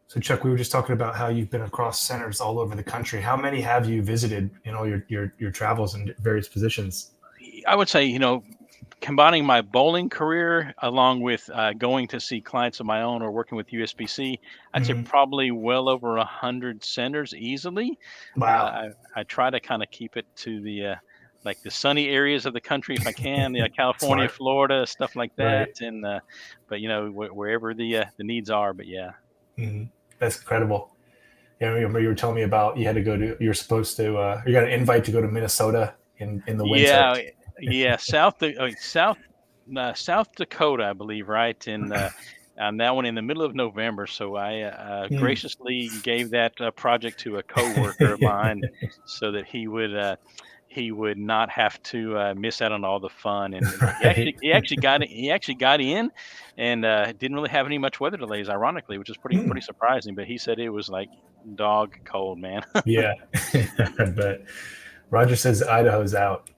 So Chuck, we were just talking about how you've been across centers all over the country. How many have you visited in all your travels and various positions? I would say, combining my bowling career along with going to see clients of my own or working with USBC, I'd say Hmm. probably well over 100 centers easily. Wow. I try to kind of keep it to the like the sunny areas of the country if I can, California, Smart. Florida, stuff like that, Right. and but wherever the needs are. But yeah, Hmm. That's incredible. Yeah, I remember you were telling me about you had to go to. You're supposed to. You got an invite to go to Minnesota in the winter. yeah, yeah, South Dakota, I believe, right? And on that one in the middle of November. So I Mm. graciously gave that project to a coworker of mine, so that he would not have to miss out on all the fun. And Right. he actually got it. He actually got in, and didn't really have any much weather delays, ironically, which is Mm. pretty surprising. But he said it was like dog cold, man. Yeah. But Roger says Idaho's out.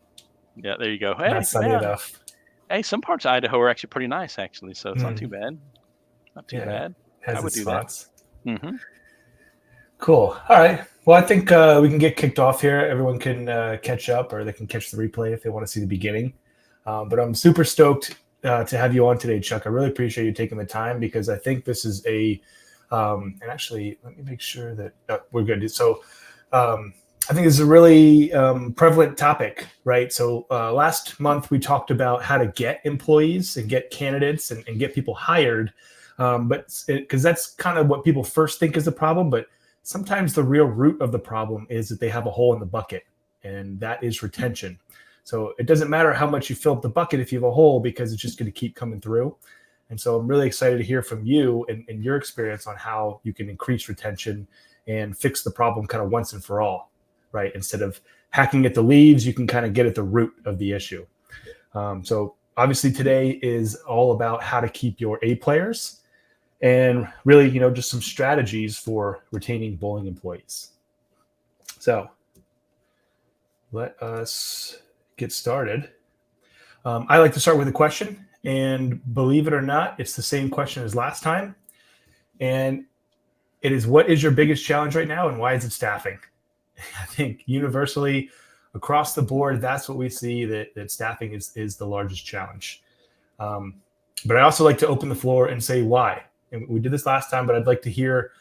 Yeah, there you go. Not Hey, sunny yeah. enough. Hey, some parts of Idaho are actually pretty nice, actually. So it's not too Mm. bad. Not too Yeah. bad. I Has would its do that. spots. Hmm. Cool. All right. Well, I think we can get kicked off here. Everyone can catch up, or they can catch the replay if they want to see the beginning. But I'm super stoked to have you on today, Chuck. I really appreciate you taking the time because I think this is and actually, let me make sure that we're good. So, um, I think this is a really prevalent topic, right? So, last month we talked about how to get employees and get candidates and get people hired. But because that's kind of what people first think is the problem, but sometimes the real root of the problem is that they have a hole in the bucket, and that is retention. So it doesn't matter how much you fill up the bucket if you have a hole, because it's just going to keep coming through. And so I'm really excited to hear from you and your experience on how you can increase retention and fix the problem kind of once and for all, right? Instead of hacking at the leaves, you can kind of get at the root of the issue. So obviously today is all about how to keep your A players and really, just some strategies for retaining bowling employees. So let us get started. I like to start with a question, and believe it or not, it's the same question as last time. And it is, what is your biggest challenge right now, and why is it staffing? I think universally across the board, that's what we see, that staffing is the largest challenge. Um, but I also like to open the floor and say why. And we did this last time, but I'd like to hear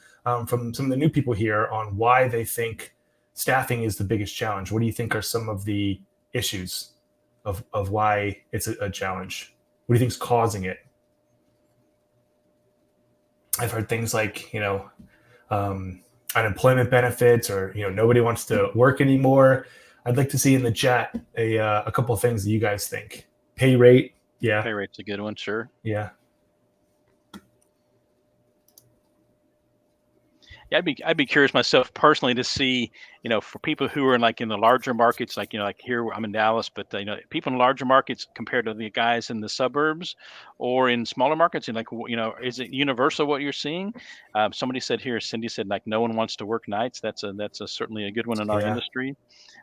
from some of the new people here on why they think staffing is the biggest challenge. What do you think are some of the issues of why it's a challenge? What do you think is causing it? I've heard things like, um, unemployment benefits, or, nobody wants to work anymore. I'd like to see in the chat a couple of things that you guys think. Pay rate. Yeah. Pay rate's a good one, sure. Yeah. Yeah, I'd be curious myself personally to see, for people who are like in the larger markets, like like here I'm in Dallas, but people in larger markets compared to the guys in the suburbs or in smaller markets, and like is it universal what you're seeing? Somebody said here, Cindy said like no one wants to work nights. That's certainly a good one in our Yeah. industry.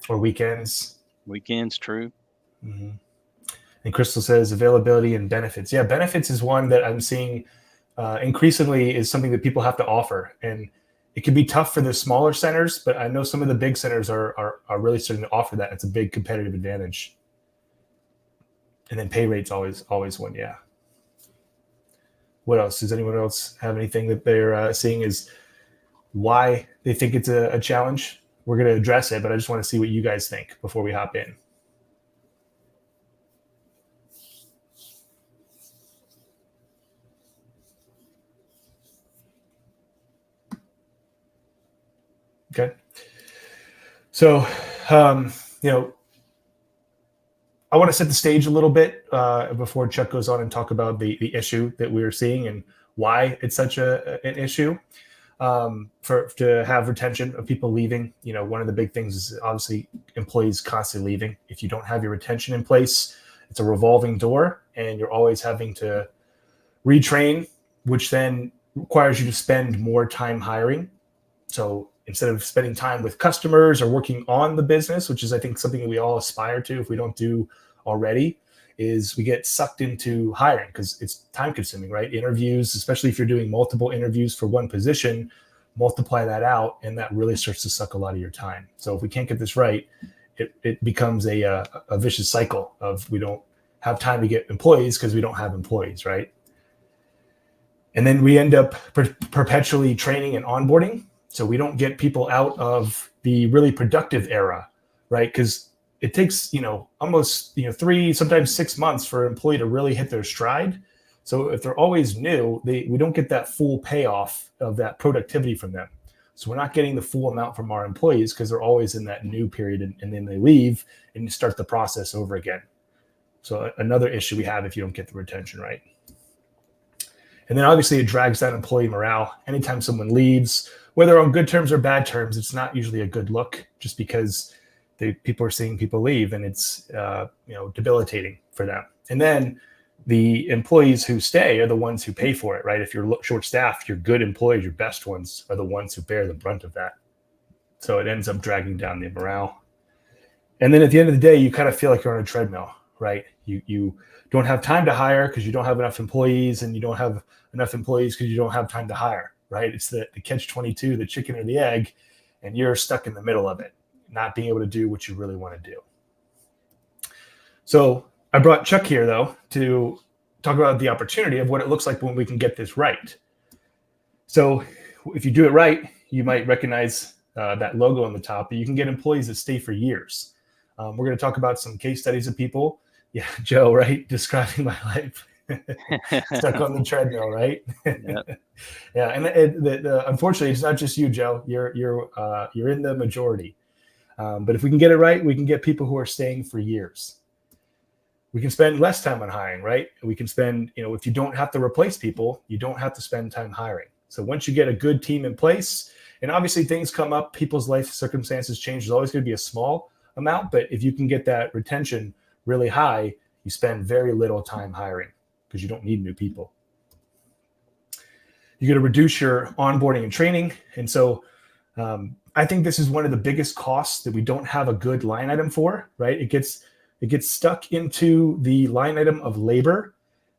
Or weekends. Weekends, true. Hmm. And Crystal says availability and benefits. Yeah, benefits is one that I'm seeing increasingly is something that people have to offer, and it can be tough for the smaller centers. But I know some of the big centers are really starting to offer that. It's a big competitive advantage. And then pay rates always one. Yeah. What else? Does anyone else have anything that they're seeing is why they think it's a challenge? We're going to address it, but I just want to see what you guys think before we hop in. Okay. So, um, you know, I want to set the stage a little bit before Chuck goes on and talk about the issue that we're seeing and why it's such an issue. For to have retention of people leaving, one of the big things is obviously employees constantly leaving. If you don't have your retention in place, it's a revolving door, and you're always having to retrain, which then requires you to spend more time hiring. So instead of spending time with customers or working on the business, which is, I think, something that we all aspire to if we don't do already, is we get sucked into hiring because it's time consuming, right? Interviews, especially if you're doing multiple interviews for one position, multiply that out, and that really starts to suck a lot of your time. So if we can't get this right, it becomes a vicious cycle of we don't have time to get employees because we don't have employees, right? And then we end up perpetually training and onboarding. So we don't get people out of the really productive era, right? Because it takes, almost, 3, sometimes 6 months for an employee to really hit their stride. So if they're always new, we don't get that full payoff of that productivity from them. So we're not getting the full amount from our employees because they're always in that new period, and then they leave and you start the process over again. So another issue we have if you don't get the retention right. And then obviously it drags down employee morale. Anytime someone leaves, whether on good terms or bad terms, it's not usually a good look just because people are seeing people leave, and it's debilitating for them. And then the employees who stay are the ones who pay for it, right? If you're short-staffed, your good employees, your best ones, are the ones who bear the brunt of that. So it ends up dragging down the morale. And then at the end of the day, you kind of feel like you're on a treadmill, right? You don't have time to hire because you don't have enough employees, and you don't have enough employees because you don't have time to hire, right? It's the catch-22, the chicken or the egg, and you're stuck in the middle of it, not being able to do what you really want to do. So I brought Chuck here, though, to talk about the opportunity of what it looks like when we can get this right. So if you do it right, you might recognize that logo on the top, but you can get employees that stay for years. We're going to talk about some case studies of people. Yeah, Joe, right? Describing my life. Stuck on the treadmill, right? Yep. Yeah, and unfortunately, it's not just you, Joe. You're in the majority. But if we can get it right, we can get people who are staying for years. We can spend less time on hiring, right? We can spend, if you don't have to replace people, you don't have to spend time hiring. So once you get a good team in place, and obviously things come up, people's life circumstances change. There's always going to be a small amount, but if you can get that retention really high, you spend very little time hiring because you don't need new people. You're going to reduce your onboarding and training. And so I think this is one of the biggest costs that we don't have a good line item for, right? It gets stuck into the line item of labor,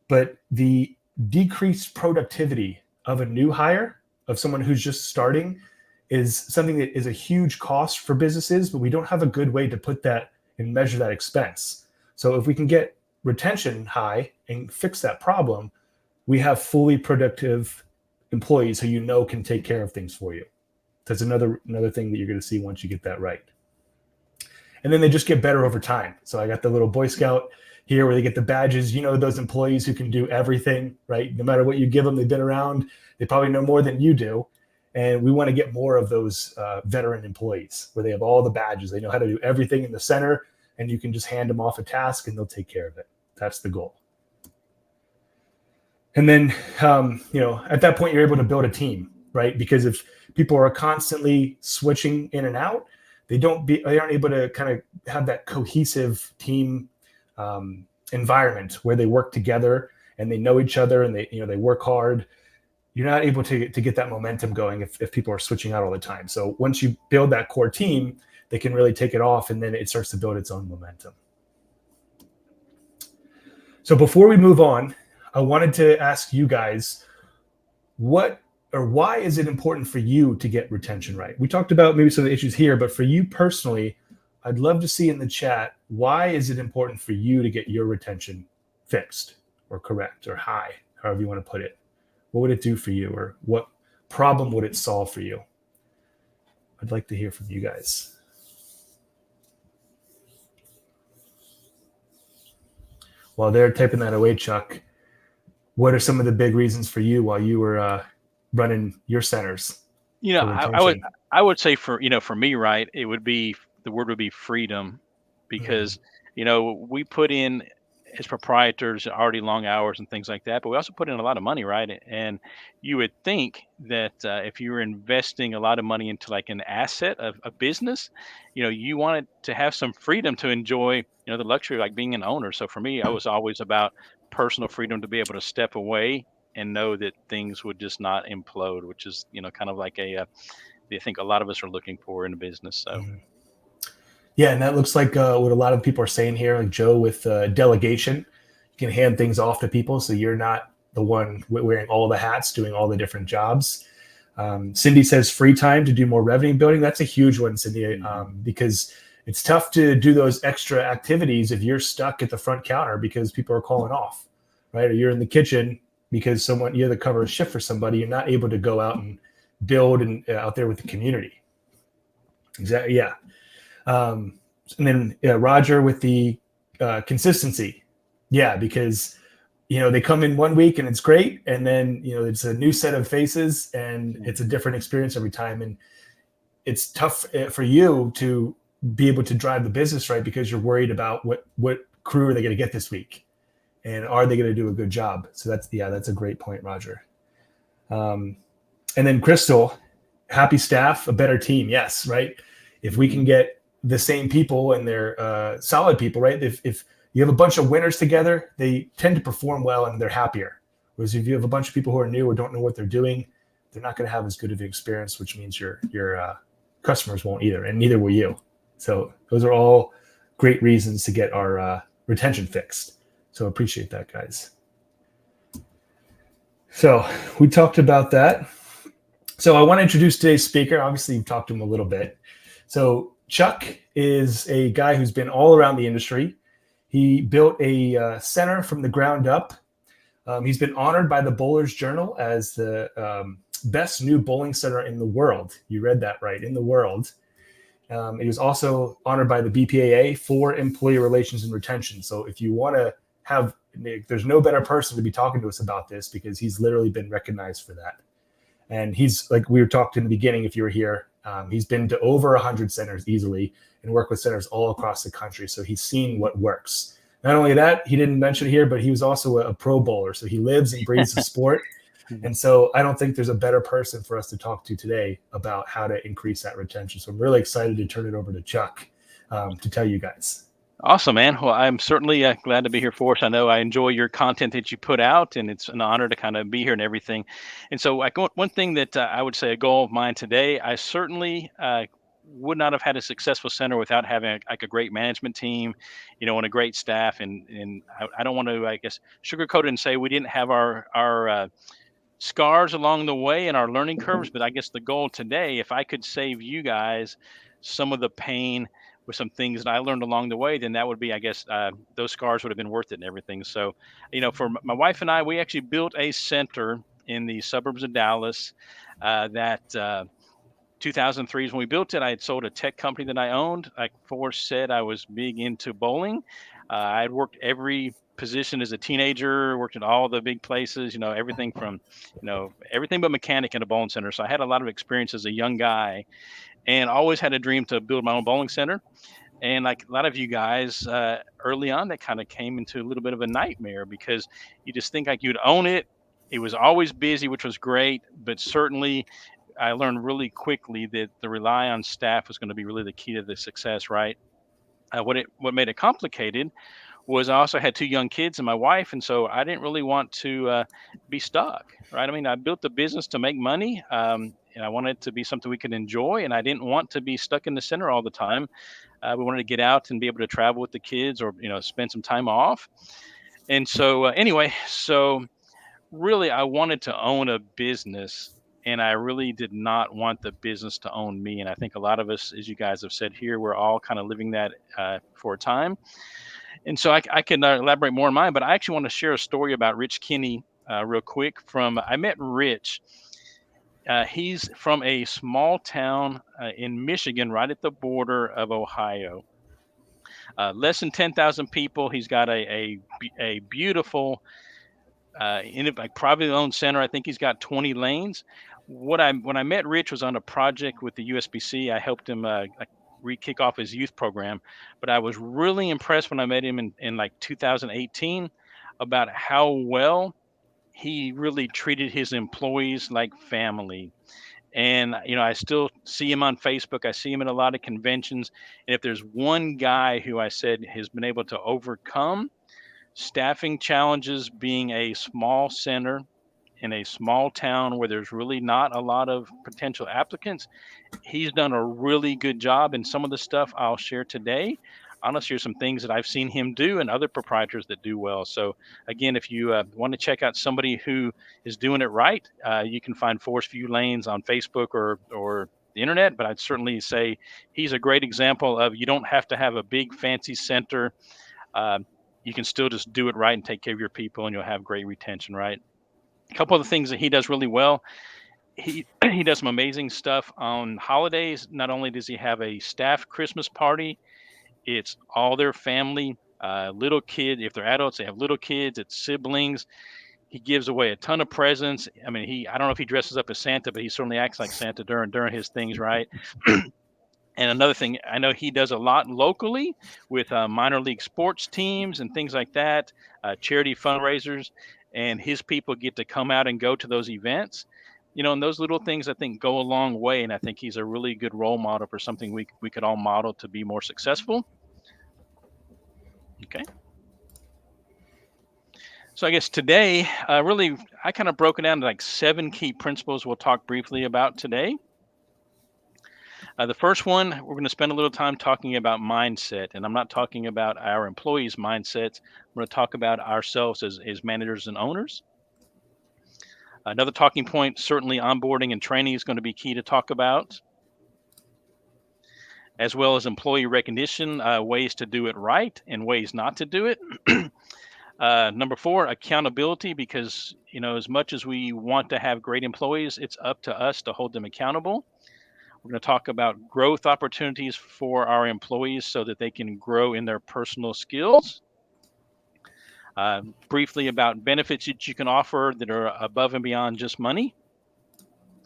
but the decreased productivity of a new hire, of someone who's just starting, is something that is a huge cost for businesses, but we don't have a good way to put that and measure that expense. So if we can get retention high and fix that problem, we have fully productive employees who can take care of things for you. That's another thing that you're going to see once you get that right. And then they just get better over time. So I got the little Boy Scout here where they get the badges. Those employees who can do everything, right? No matter what you give them, they've been around. They probably know more than you do. And we want to get more of those veteran employees where they have all the badges. They know how to do everything in the center, and you can just hand them off a task and they'll take care of it. That's the goal. And then, at that point, you're able to build a team, right? Because if people are constantly switching in and out, they aren't able to kind of have that cohesive team environment where they work together and they know each other and they work hard. You're not able to get that momentum going if people are switching out all the time. So once you build that core team, they can really take it off, and then it starts to build its own momentum. So before we move on, I wanted to ask you guys why is it important for you to get retention right? We talked about maybe some of the issues here, but for you personally, I'd love to see in the chat, why is it important for you to get your retention fixed or correct or high, however you want to put it? What would it do for you, or what problem would it solve for you? I'd like to hear from you guys. While they're typing that away, Chuck, what are some of the big reasons for you while you were running your centers? I would say for me, right, it would be, the word would be freedom, because we put in, as proprietors, already long hours and things like that, but we also put in a lot of money, right? And you would think that if you were investing a lot of money into like an asset of a business, you wanted to have some freedom to enjoy, the luxury of like being an owner. So for me, I was always about personal freedom to be able to step away and know that things would just not implode, which is, kind of like I think a lot of us are looking for in a business. So. Mm-hmm. Yeah, and that looks like what a lot of people are saying here, like Joe with delegation. You can hand things off to people, so you're not the one wearing all the hats, doing all the different jobs. Cindy says free time to do more revenue building. That's a huge one, Cindy, because it's tough to do those extra activities if you're stuck at the front counter because people are calling off, right? Or you're in the kitchen because someone you're the cover a shift for somebody. You're not able to go out and build and out there with the community. Exactly. Yeah. Um, and then Roger with the consistency. Yeah, because they come in one week and it's great, and then it's a new set of faces and it's a different experience every time, and it's tough for you to be able to drive the business right because you're worried about what crew are they going to get this week, and are they going to do a good job. So that's a great point, Roger. And then Crystal, happy staff, a better team. Yes, right. If we can get the same people and they're solid people, right? If you have a bunch of winners together, they tend to perform well and they're happier. Whereas if you have a bunch of people who are new or don't know what they're doing, they're not going to have as good of an experience, which means your customers won't either, and neither will you. So those are all great reasons to get our retention fixed. So appreciate that, guys. So we talked about that. So I want to introduce today's speaker. Obviously, you've talked to him a little bit. So Chuck is a guy who's been all around the industry. He built a center from the ground up. He's been honored by the Bowlers Journal as the best new bowling center in the world. You read that right, in the world. He was also honored by the BPAA for employee relations and retention. So if you want to have, there's no better person to be talking to us about this because he's literally been recognized for that. And he's, like we were talking in the beginning, if you were here, he's been to over 100 centers easily and worked with centers all across the country. So he's seen what works. Not only that, he didn't mention it here, but he was also a pro bowler. So he lives and breathes the sport. And so I don't think there's a better person for us to talk to today about how to increase that retention. So I'm really excited to turn it over to Chuck to tell you guys. Awesome, man. Well, I'm certainly glad to be here for us. I know I enjoy your content that you put out, and it's an honor to kind of be here and everything. And so, one thing that I would say a goal of mine today, I certainly would not have had a successful center without having a great management team, and a great staff. And I don't want to, I guess, sugarcoat it and say we didn't have our scars along the way and our learning curves. But I guess the goal today, if I could save you guys some of the pain with some things that I learned along the way, then that would be, I guess, those scars would have been worth it and everything. So, for my wife and I, we actually built a center in the suburbs of Dallas that 2003 is when we built it. I had sold a tech company that I owned. Like Forrest said, I was big into bowling. I had worked every position as a teenager, worked at all the big places, everything from, everything but mechanic in a bowling center. So I had a lot of experience as a young guy and always had a dream to build my own bowling center. And like a lot of you guys, early on, that kind of came into a little bit of a nightmare because you just think like you'd own it. It was always busy, which was great, but certainly I learned really quickly that the rely on staff was going to be really the key to the success, right? What made it complicated was I also had two young kids and my wife, and so I didn't really want to be stuck, right? I mean, I built the business to make money, and I wanted it to be something we could enjoy, and I didn't want to be stuck in the center all the time. We wanted to get out and be able to travel with the kids, or spend some time off. And so, anyway, so really, I wanted to own a business. And I really did not want the business to own me. And I think a lot of us, as you guys have said here, we're all kind of living that for a time. And so I can elaborate more on mine, but I actually want to share a story about Rich Kinney real quick. I met Rich. He's from a small town in Michigan, right at the border of Ohio. Less than 10,000 people. He's got a beautiful, privately owned center. I think he's got 20 lanes. When I met Rich was on a project with the USBC. I helped him kick off his youth program. But I was really impressed when I met him in like 2018 about how well he really treated his employees like family. And I still see him on Facebook. I see him at a lot of conventions. And if there's one guy who I said has been able to overcome staffing challenges, being a small center, in a small town where there's really not a lot of potential applicants. He's done a really good job, and some of the stuff I'll share today, honestly, are some things that I've seen him do and other proprietors that do well. So again, if you want to check out somebody who is doing it right, you can find Forest View Lanes on Facebook or the internet. But I'd certainly say he's a great example of, you don't have to have a big fancy center. Um, you can still just do it right and take care of your people, and you'll have great retention. Right. A couple of the things that he does really well, he does some amazing stuff on holidays. Not only does he have a staff Christmas party, it's all their family, little kid. If they're adults, they have little kids. It's siblings. He gives away a ton of presents. I mean, I don't know if he dresses up as Santa, but he certainly acts like Santa during his things, right? And another thing, I know he does a lot locally with minor league sports teams and things like that, charity fundraisers, and his people get to come out and go to those events. And those little things I think go a long way, and I think he's a really good role model for something we could all model to be more successful. Okay. So I guess today, really, I kind of broke it down to like 7 key principles we'll talk briefly about today. The first one, we're going to spend a little time talking about mindset, and I'm not talking about our employees' mindsets. I'm going to talk about ourselves as managers and owners. Another talking point, certainly onboarding and training is going to be key to talk about, as well as employee recognition, ways to do it right and ways not to do it. Number 4, accountability, because as much as we want to have great employees, it's up to us to hold them accountable. We're going to talk about growth opportunities for our employees so that they can grow in their personal skills. Briefly about benefits that you can offer that are above and beyond just money.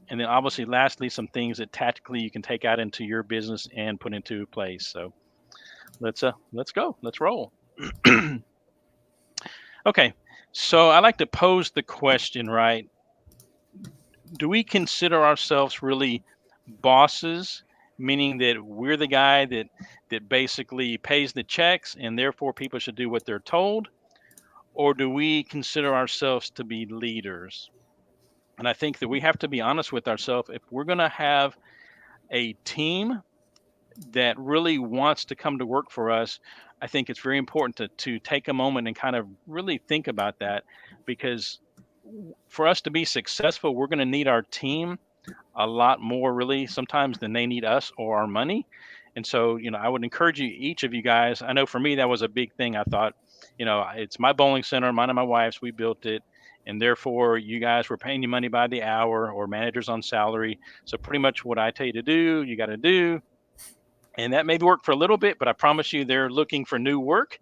And then obviously, lastly, some things that tactically you can take out into your business and put into place. So let's go. Let's roll. Okay. So I like to pose the question, right? Do we consider ourselves really bosses, meaning that we're the guy that basically pays the checks and therefore people should do what they're told? Or do we consider ourselves to be leaders? And I think that we have to be honest with ourselves. If we're going to have a team that really wants to come to work for us, I think it's very important to take a moment and kind of really think about that, because for us to be successful, we're going to need our team a lot more really sometimes than they need us or our money. And so, I would encourage each of you guys. I know for me, that was a big thing. I thought, it's my bowling center, mine and my wife's, we built it. And therefore you guys were paying you money by the hour, or managers on salary. So pretty much what I tell you to do, you got to do. And that may work for a little bit, but I promise you they're looking for new work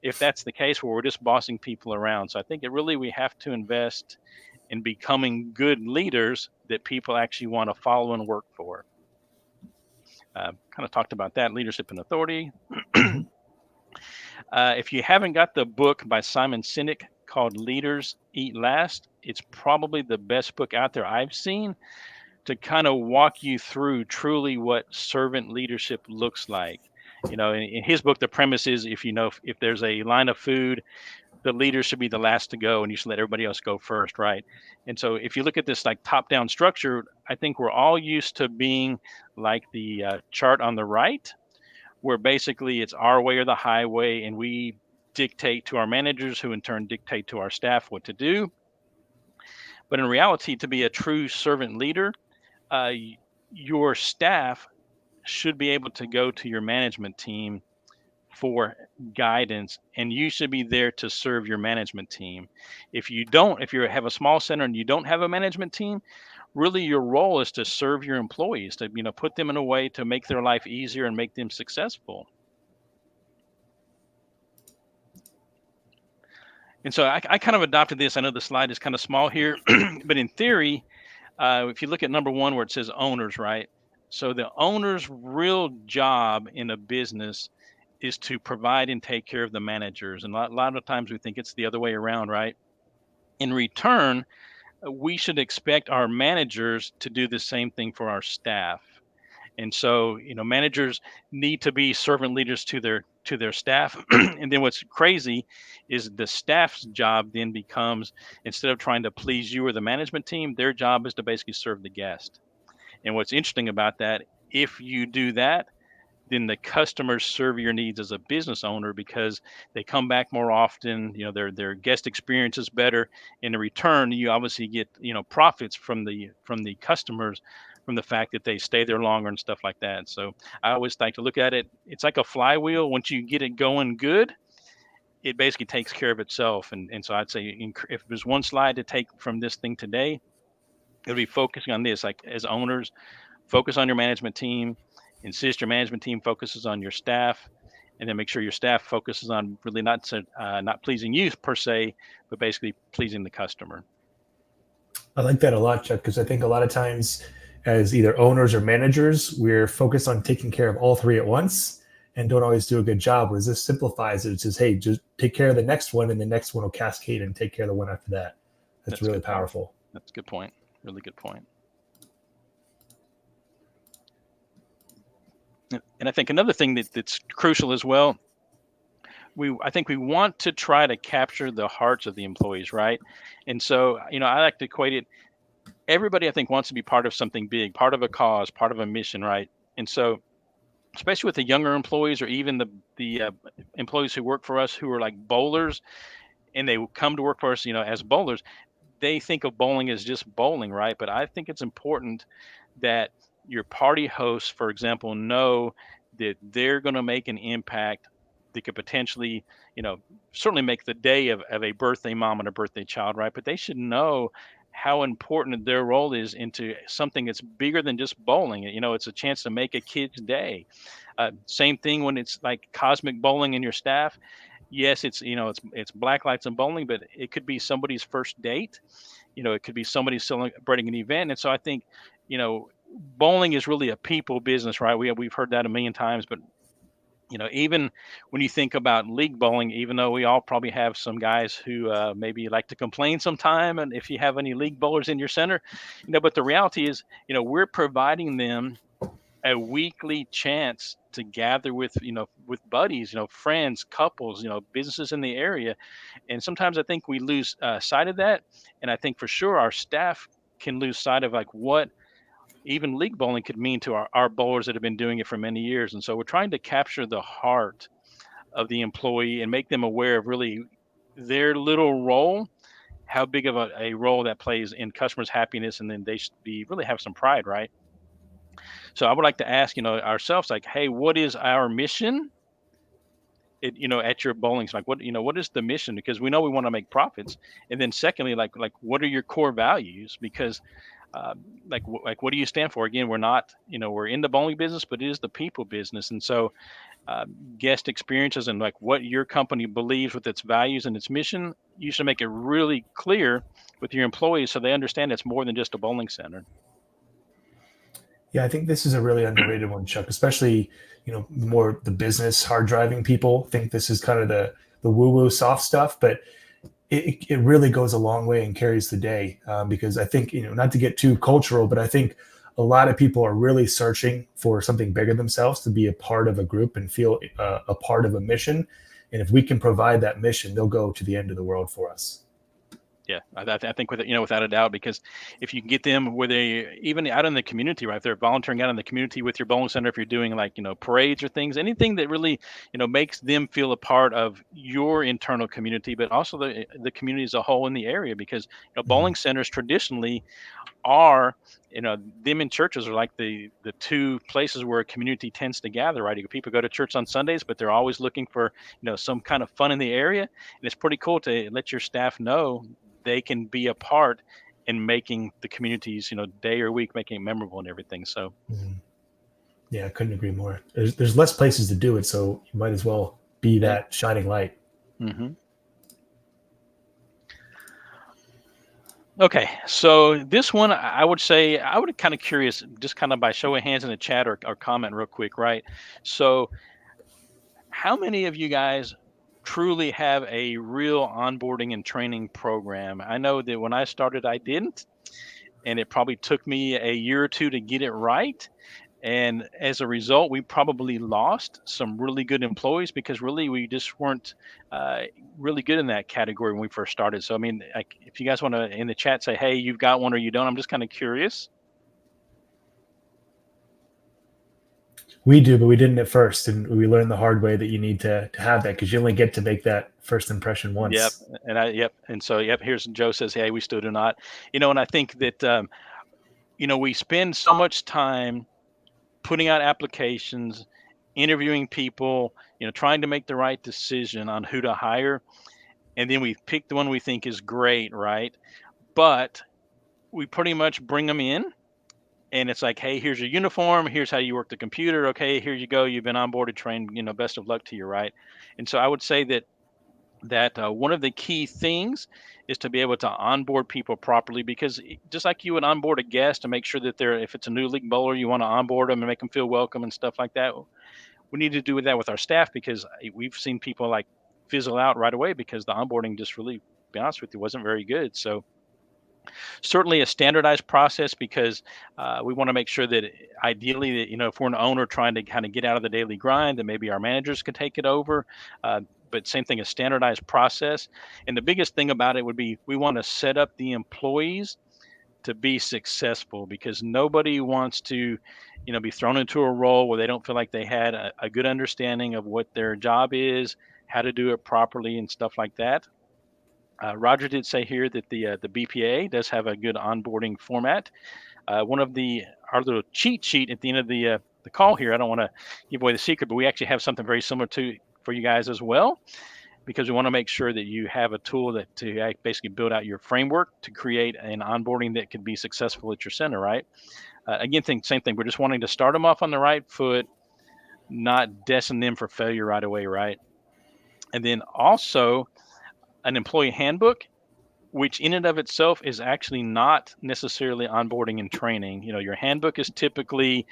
if that's the case, where we're just bossing people around. So I think we have to invest in becoming good leaders that people actually want to follow and work for. Kind of talked about that, leadership and authority. If you haven't got the book by Simon Sinek called Leaders Eat Last, it's probably the best book out there I've seen to kind of walk you through truly what servant leadership looks like. In his book, the premise is, if there's a line of food, the leader should be the last to go, and you should let everybody else go first, right? And so if you look at this like top-down structure, I think we're all used to being like the chart on the right, where basically it's our way or the highway, and we dictate to our managers, who in turn dictate to our staff what to do. But in reality, to be a true servant leader, your staff should be able to go to your management team for guidance, and you should be there to serve your management team. If you have a small center and you don't have a management team, really your role is to serve your employees, to put them in a way to make their life easier and make them successful. And so I kind of adopted this. I know the slide is kind of small here, but in theory, if you look at number 1 where it says owners, right? So the owner's real job in a business is to provide and take care of the managers. And a lot of times we think it's the other way around, right? In return, we should expect our managers to do the same thing for our staff. And so, managers need to be servant leaders to to their staff. And then what's crazy is the staff's job then becomes, instead of trying to please you or the management team, their job is to basically serve the guest. And what's interesting about that, if you do that, then the customers serve your needs as a business owner because they come back more often. Their guest experience is better. In return, you obviously get profits from the customers, from the fact that they stay there longer and stuff like that. So I always like to look at it. It's like a flywheel. Once you get it going good, it basically takes care of itself. And so I'd say, if there's one slide to take from this thing today, it'll be focusing on this. Like, as owners, focus on your management team, insist your management team focuses on your staff, and then make sure your staff focuses on really not pleasing you per se, but basically pleasing the customer. I like that a lot, Chuck, because I think a lot of times as either owners or managers, we're focused on taking care of all three at once and don't always do a good job. Whereas this simplifies it. It says, hey, just take care of the next one, and the next one will cascade and take care of the one after that. That's really powerful. That's a good point. Really good point. And I think another thing that's crucial as well, I think we want to try to capture the hearts of the employees, right? And so, I like to equate it. Everybody, I think, wants to be part of something big, part of a cause, part of a mission, right? And so, especially with the younger employees, or even the employees who work for us who are like bowlers, and they come to work for us, as bowlers, they think of bowling as just bowling, right? But I think it's important that your party hosts, for example, know that they're going to make an impact that could potentially, certainly make the day of a birthday mom and a birthday child, right? But they should know how important their role is into something that's bigger than just bowling. It's a chance to make a kid's day. Same thing when it's like cosmic bowling in your staff. Yes, it's black lights and bowling, but it could be somebody's first date. It could be somebody celebrating an event. And so I think, bowling is really a people business, right? We've heard that a million times, but even when you think about league bowling, even though we all probably have some guys who maybe like to complain sometime, and if you have any league bowlers in your center, but the reality is, we're providing them a weekly chance to gather with buddies, friends, couples, businesses in the area. And sometimes I think we lose sight of that. And I think for sure our staff can lose sight of like what even league bowling could mean to our bowlers that have been doing it for many years. And so we're trying to capture the heart of the employee and make them aware of really their little role, how big of a role that plays in customers' happiness. And then they should really have some pride, right? So I would like to ask, ourselves, like, hey, what is our mission? At your bowling, like, what is the mission? Because we know we want to make profits. And then secondly, like what are your core values? Because like what do you stand for? Again, we're not, we're in the bowling business, but it is the people business. And so guest experiences and like what your company believes with its values and its mission, you should make it really clear with your employees so they understand it's more than just a bowling center. Yeah, I think this is a really underrated one, Chuck. Especially, more the business, hard driving people think this is kind of the woo woo soft stuff, but it really goes a long way and carries the day. Because I think, not to get too cultural, but I think a lot of people are really searching for something bigger themselves, to be a part of a group and feel a part of a mission. And if we can provide that mission, they'll go to the end of the world for us. Yeah, I think without a doubt, because if you can get them where they even out in the community, right? If they're volunteering out in the community with your bowling center, if you're doing like, parades or things, anything that really, makes them feel a part of your internal community, but also the community as a whole in the area, because, Mhm. bowling centers traditionally are, them and churches are like the two places where a community tends to gather, right? People go to church on Sundays, but they're always looking for, some kind of fun in the area. And it's pretty cool to let your staff know they can be a part in making the communities, day or week, making it memorable and everything. So Mhm. Yeah, I couldn't agree more. There's less places to do it, so you might as well be yeah. that shining light. hmm Okay, so this one, I would say, I would kind of curious, just kind of by show of hands in the chat, or comment real quick, right? So how many of you guys truly have a real onboarding and training program? I know that when I started, I didn't, and it probably took me a year or two to get it right. And as a result, we probably lost some really good employees because really we just weren't uh, really good in that category when we first started. So, I mean, like, if you guys want to in the chat say, hey, you've got one or you don't, I'm just kind of curious. We do, but we didn't at first, and we learned the hard way that you need to have that because you only get to make that first impression Yep. once. Yep. And so, yep, here's Joe says, hey, we still do not. And I think that, we spend so much time putting out applications, interviewing people, trying to make the right decision on who to hire. And then we pick the one we think is great, right? But we pretty much bring them in and it's like, hey, here's your uniform. Here's how you work the computer. Okay, here you go. You've been onboarded, trained, best of luck to you, right? And so I would say that one of the key things is to be able to onboard people properly because just like you would onboard a guest to make sure that if it's a new league bowler, you want to onboard them and make them feel welcome and stuff like that. We need to do that with our staff because we've seen people like fizzle out right away because the onboarding just really, to be honest with you, wasn't very good. So certainly a standardized process because we want to make sure that ideally that if we're an owner trying to kind of get out of the daily grind, that maybe our managers could take it over. But same thing, a standardized process. And the biggest thing about it would be we want to set up the employees to be successful because nobody wants to be thrown into a role where they don't feel like they had a good understanding of what their job is, how to do it properly and stuff like that. Roger did say here that the BPA does have a good onboarding format. One of our little cheat sheet at the end of the call here. I don't want to give away the secret, but we actually have something very similar to for you guys as well, because we want to make sure that you have a tool that to basically build out your framework to create an onboarding that can be successful at your center. Right. Again, same thing. We're just wanting to start them off on the right foot, not destined them for failure right away. Right. And then also an employee handbook which in and of itself is actually not necessarily onboarding and training. Your handbook is typically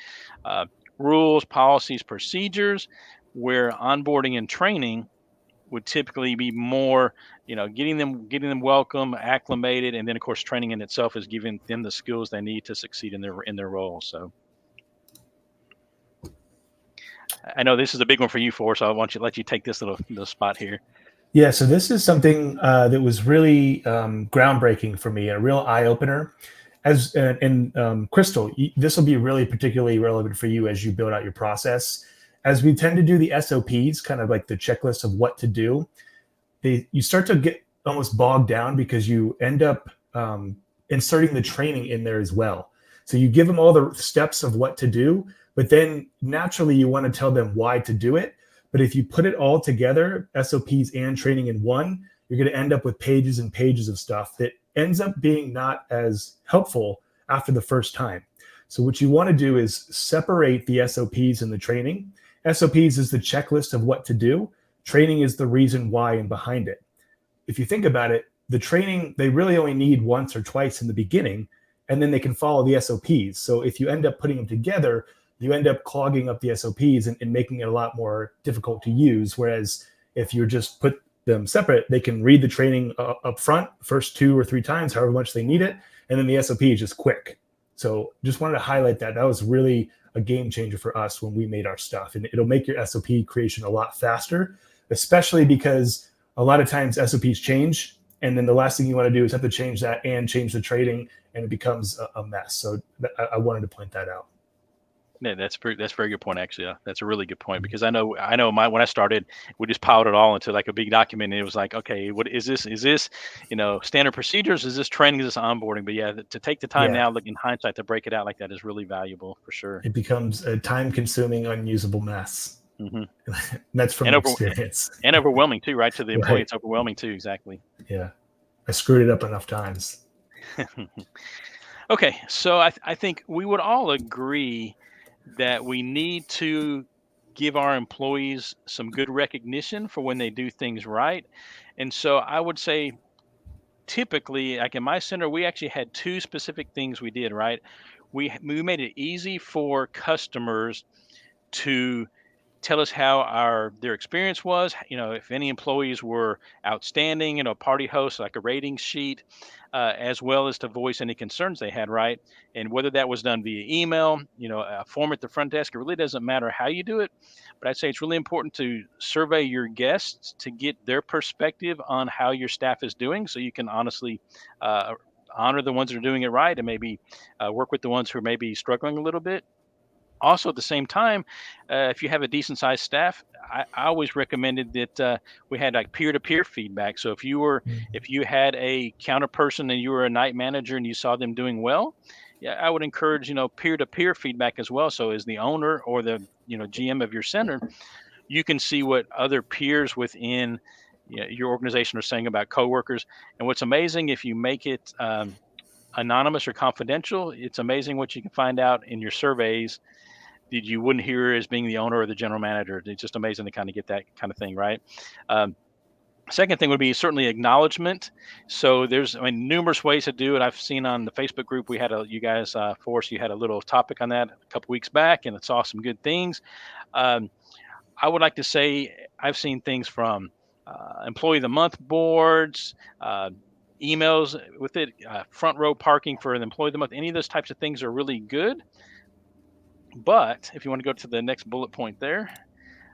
uh, rules, policies, procedures, where onboarding and training would typically be more, getting them welcome, acclimated, and then of course training in itself is giving them the skills they need to succeed in their role. So I know this is a big one for you, so I want you to let you take this little spot here. Yeah, so this is something that was really groundbreaking for me, a real eye opener. Crystal, this will be really particularly relevant for you as you build out your process. As we tend to do the SOPs, kind of like the checklist of what to do, you start to get almost bogged down because you end up inserting the training in there as well. So you give them all the steps of what to do, but then naturally you want to tell them why to do it. But if you put it all together, SOPs and training in one, you're going to end up with pages and pages of stuff that ends up being not as helpful after the first time. So what you want to do is separate the SOPs and the training. SOPs is the checklist of what to do. Training is the reason why and behind it. If you think about it, the training, they really only need once or twice in the beginning, and then they can follow the SOPs. So if you end up putting them together, you end up clogging up the SOPs and making it a lot more difficult to use. Whereas if you just put them separate, they can read the training up front, first 2 or 3 times, however much they need it, and then the SOP is just quick. So just wanted to highlight that. That was really a game changer for us when we made our stuff. And it'll make your SOP creation a lot faster, especially because a lot of times SOPs change. And then the last thing you want to do is have to change that and change the trading, and it becomes a mess. So I wanted to point that out. Yeah, that's a very good point. Actually, that's a really good point because I know when I started, we just piled it all into like a big document, and it was like, okay, what is this? Is this, standard procedures? Is this training? Is this onboarding? But yeah, to take the time Yeah, now, look in hindsight, to break it out like that is really valuable for sure. it becomes a time-consuming, unusable mess. Hmm. That's from And experience. and overwhelming too, right? To the employee, Right. it's overwhelming too. Exactly. Yeah. I screwed it up enough times. Okay, so I think we would all agree that we need to give our employees some good recognition for when they do things right. And so I would say typically, like in my center, we actually had 2 specific things we did, right? We made it easy for customers to tell us how their experience was. If any employees were outstanding, party hosts, like a ratings sheet, as well as to voice any concerns they had, right? And whether that was done via email, a form at the front desk, it really doesn't matter how you do it. But I'd say it's really important to survey your guests to get their perspective on how your staff is doing, so you can honestly uh, honor the ones that are doing it right, and maybe work with the ones who are maybe struggling a little bit. Also, at the same time, if you have a decent sized staff, I always recommended that we had like peer to peer feedback. So if you had a counter person and you were a night manager and you saw them doing well, yeah, I would encourage peer to peer feedback as well. So as the owner or the GM of your center, you can see what other peers within your organization are saying about coworkers. And what's amazing, if you make it anonymous or confidential, it's amazing what you can find out in your surveys that you wouldn't hear as being the owner or the general manager. It's just amazing to kind of get that kind of thing, right? Um, Second thing would be certainly acknowledgement. So there's, I mean, numerous ways to do it. I've seen on the Facebook group, we had you guys, Forrest, you had a little topic on that a couple weeks back, and it saw some good things. Um, I would like to say I've seen things from employee of the month boards, uh, emails with it, front row parking for an employee of the month. Any of those types of things are really good. But if you want to go to the next bullet point there,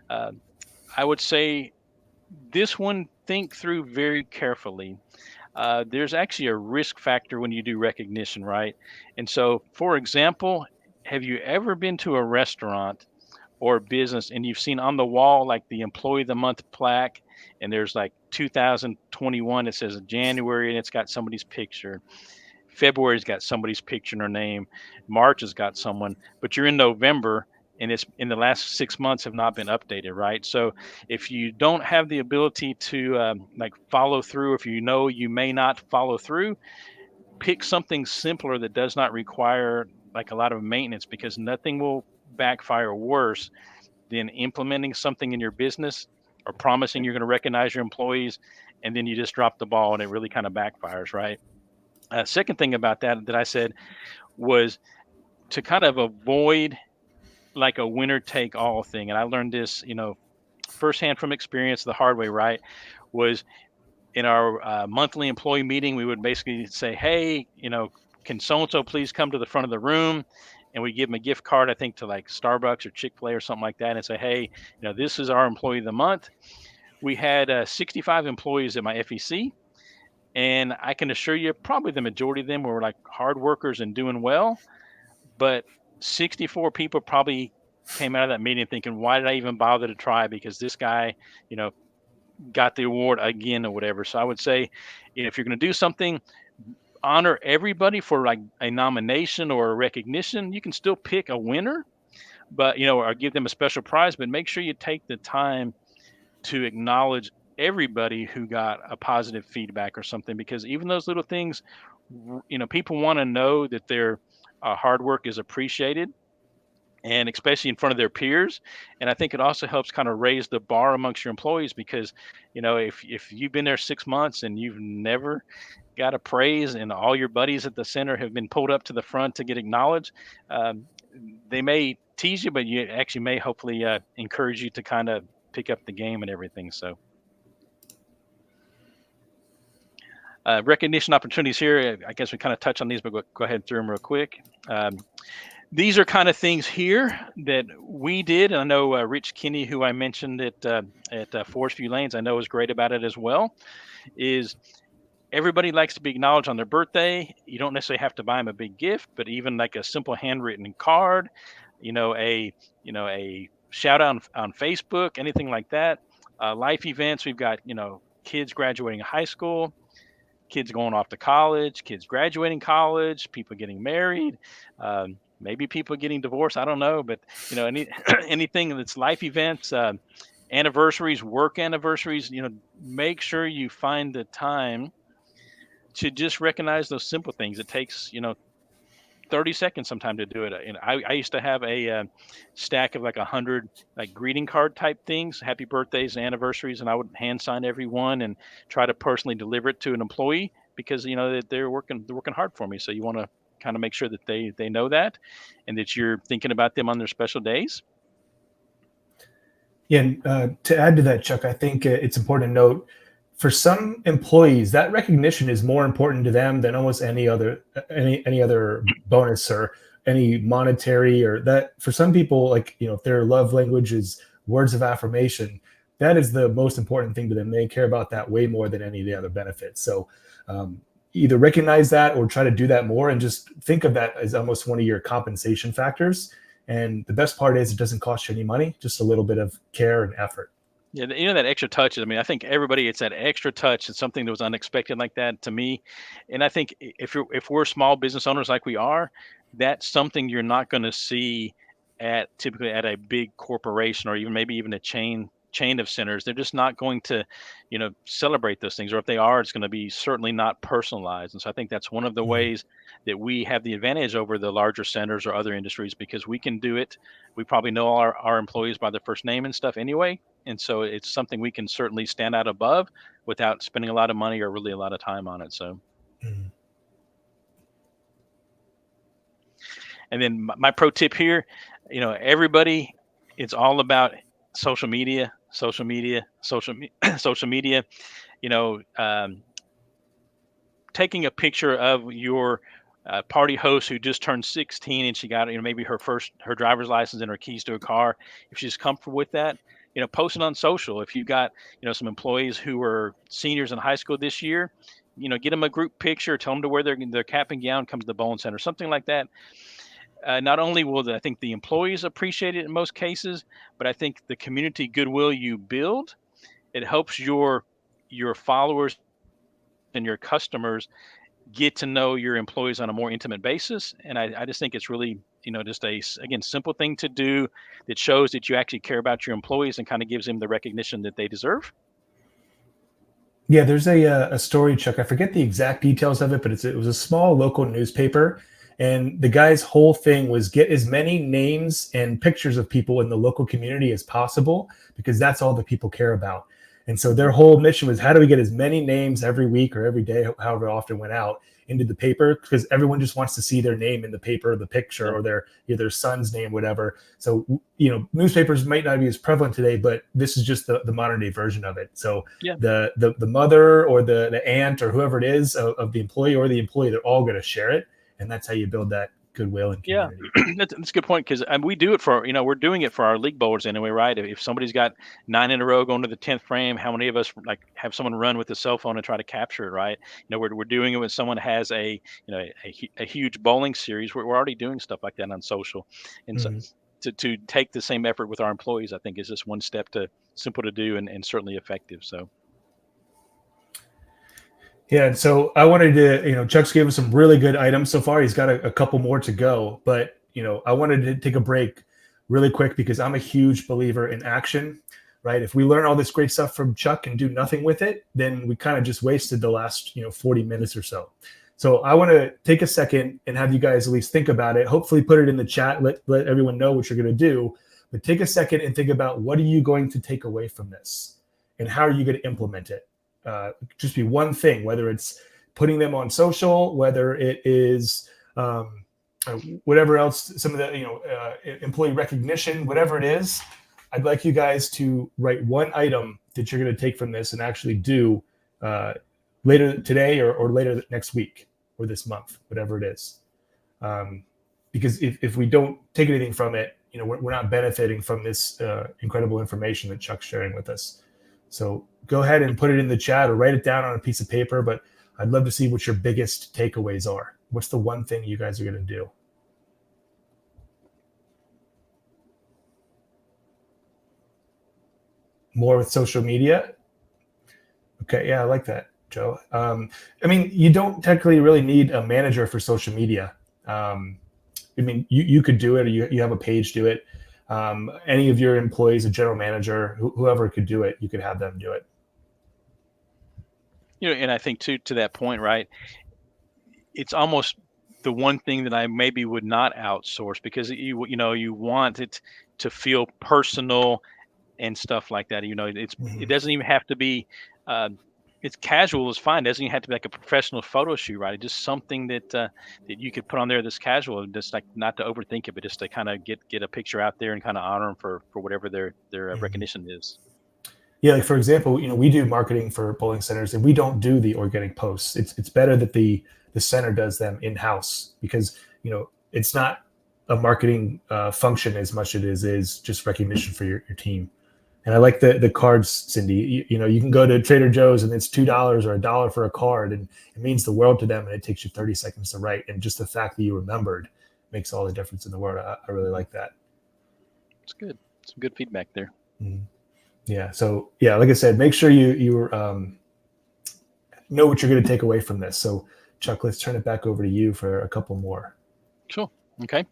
uh, I would say this one, think through very carefully. There's actually a risk factor when you do recognition, right? And so, for example, have you ever been to a restaurant or business and you've seen on the wall like the employee of the month plaque, and there's like 2021, it says January, and it's got somebody's picture. February's got somebody's picture in her name. March has got someone, but you're in November and it's in the last 6 months have not been updated, right? So if you don't have the ability to like follow through, if you know you may not follow through, pick something simpler that does not require like a lot of maintenance, because nothing will backfire worse than implementing something in your business or promising you're going to recognize your employees, and then you just drop the ball and it really kind of backfires, right? Second thing about that I said was to kind of avoid like a winner take all thing. And I learned this, firsthand from experience the hard way, right? Was in our monthly employee meeting, we would basically say, hey, can so and so please come to the front of the room? And we give them a gift card, I think, to like Starbucks or Chick-fil-A or something like that, and say, hey, this is our employee of the month. We had 65 employees at my FEC. And I can assure you, probably the majority of them were like hard workers and doing well. But 64 people probably came out of that meeting thinking, why did I even bother to try? Because this guy, you know, got the award again or whatever. So I would say, if you're going to do something, honor everybody for like a nomination or a recognition. You can still pick a winner, but, or give them a special prize, but make sure you take the time to acknowledge everybody who got a positive feedback or something, because even those little things, people want to know that their hard work is appreciated, and especially in front of their peers. And I think it also helps kind of raise the bar amongst your employees, because if you've been there 6 months and you've never got a praise, and all your buddies at the center have been pulled up to the front to get acknowledged, um, they may tease you, but you actually may hopefully encourage you to kind of pick up the game and everything. So recognition opportunities here, I guess we kind of touch on these, but go ahead through them real quick. These are kind of things here that we did, and I know Rich Kinney, who I mentioned at Forest View Lanes, I know is great about it as well. Is everybody likes to be acknowledged on their birthday. You don't necessarily have to buy them a big gift, but even like a simple handwritten card, a shout out on Facebook, anything like that. Life events, we've got kids graduating high school, kids going off to college, kids graduating college, people getting married, maybe people getting divorced. I don't know, but anything that's life events, anniversaries, work anniversaries. Make sure you find the time to just recognize those simple things. It takes 30 seconds sometime to do it. And I used to have a stack of like 100 like greeting card type things, happy birthdays and anniversaries, and I would hand sign every one and try to personally deliver it to an employee, because that they're working hard for me. So you want to kind of make sure that they know that, and that you're thinking about them on their special days. Yeah, and to add to that, Chuck, I think it's important to note for some employees that recognition is more important to them than almost any other bonus or any monetary or that. For some people, like if their love language is words of affirmation, that is the most important thing to them. They care about that way more than any of the other benefits. So um, either recognize that or try to do that more, and just think of that as almost one of your compensation factors. And the best part is it doesn't cost you any money, just a little bit of care and effort. Yeah, that extra touch. I mean, I think everybody, it's that extra touch. It's something that was unexpected like that to me, and I think if we're small business owners like we are, that's something you're not going to see at typically at a big corporation or even maybe even a chain of centers. They're just not going to, celebrate those things, or if they are, it's going to be certainly not personalized. And so I think that's one of the Mhm. ways that we have the advantage over the larger centers or other industries because we can do it. We probably know our employees by their first name and stuff anyway, and so it's something we can certainly stand out above without spending a lot of money or really a lot of time on it. So, Mhm. and then my pro tip here, everybody, it's all about social media. You know, um, Taking a picture of your party host who just turned 16 and she got maybe her driver's license and her keys to a car. If she's comfortable with that, post it on social. If you've got some employees who are seniors in high school this year, get them a group picture, tell them to wear their cap and gown, come to the bowling center, something like that. Not only will I think the employees appreciate it in most cases, but I think the community goodwill you build, it helps your followers and your customers get to know your employees on a more intimate basis. And I just think it's really, just again, simple thing to do that shows that you actually care about your employees and kind of gives them the recognition that they deserve. Yeah, there's a story, Chuck. I forget the exact details of it, but it was a small local newspaper, and the guy's whole thing was get as many names and pictures of people in the local community as possible because that's all the people care about. And so their whole mission was how do we get as many names every week or every day, however often went out into the paper, because everyone just wants to see their name in the paper, the picture, Yeah. or their son's name, whatever. So newspapers might not be as prevalent today, but this is just the modern day version of it. So Yeah. the mother or the aunt or whoever it is of the employee or the employee, they're all going to share it, and that's how you build that goodwill and Yeah, community. that's a good point because we do it for we're doing it for our league bowlers anyway, right? If somebody's got 9 in a row going to the 10th frame, how many of us like have someone run with a cell phone and try to capture it, right? We're doing it when someone has a huge bowling series. We're already doing stuff like that on social, and so Mhm. to take the same effort with our employees, I think is just one step to simple to do and certainly effective. So Yeah, and so I wanted to, Chuck's gave us some really good items so far. He's got a couple more to go, but I wanted to take a break really quick because I'm a huge believer in action, right? If we learn all this great stuff from Chuck and do nothing with it, then we kind of just wasted the last, 40 minutes or so. So I want to take a second and have you guys at least think about it. Hopefully put it in the chat, let everyone know what you're going to do, but take a second and think about what are you going to take away from this and how are you going to implement it? Just be one thing, whether it's putting them on social, whether it is whatever else, some of the employee recognition, whatever it is. I'd like you guys to write one item that you're going to take from this and actually do uh, later today or later next week or this month, whatever it is. Um, because if we don't take anything from it, we're not benefiting from this incredible information that Chuck's sharing with us. So go ahead and put it in the chat or write it down on a piece of paper. But I'd love to see what your biggest takeaways are. What's the one thing you guys are going to do? More with social media? Okay, yeah, I like that, Joe. I mean, you don't technically really need a manager for social media. I mean, you could do it, or you have a page do it. Any of your employees, a general manager, whoever could do it, you could have them do it. and I think to that point, right? It's almost the one thing that I maybe would not outsource because you want it to feel personal and stuff like that. It Mhm. doesn't even have to be. it's casual is fine. Doesn't even have to be like a professional photo shoot, right? Just something that you could put on there that's casual, just like not to overthink it, but just to kind of get a picture out there and kind of honor them for whatever their Mhm. recognition is. Yeah, like for example, we do marketing for bowling centers, and we don't do the organic posts. It's better that the center does them in house, because it's not a marketing function as much as it is just recognition for your team. And I like the cards, Cindy. You can go to Trader Joe's and it's $2 or $1 for a card, and it means the world to them. And it takes you 30 seconds to write, and just the fact that you remembered makes all the difference in the world. I really Mhm. like that. It's good. Some good feedback there. Mhm. Yeah. So yeah, like I said, make sure you know what you're going to take away from this. So Chuck, let's turn it back over to you for a couple more. Sure. Okay.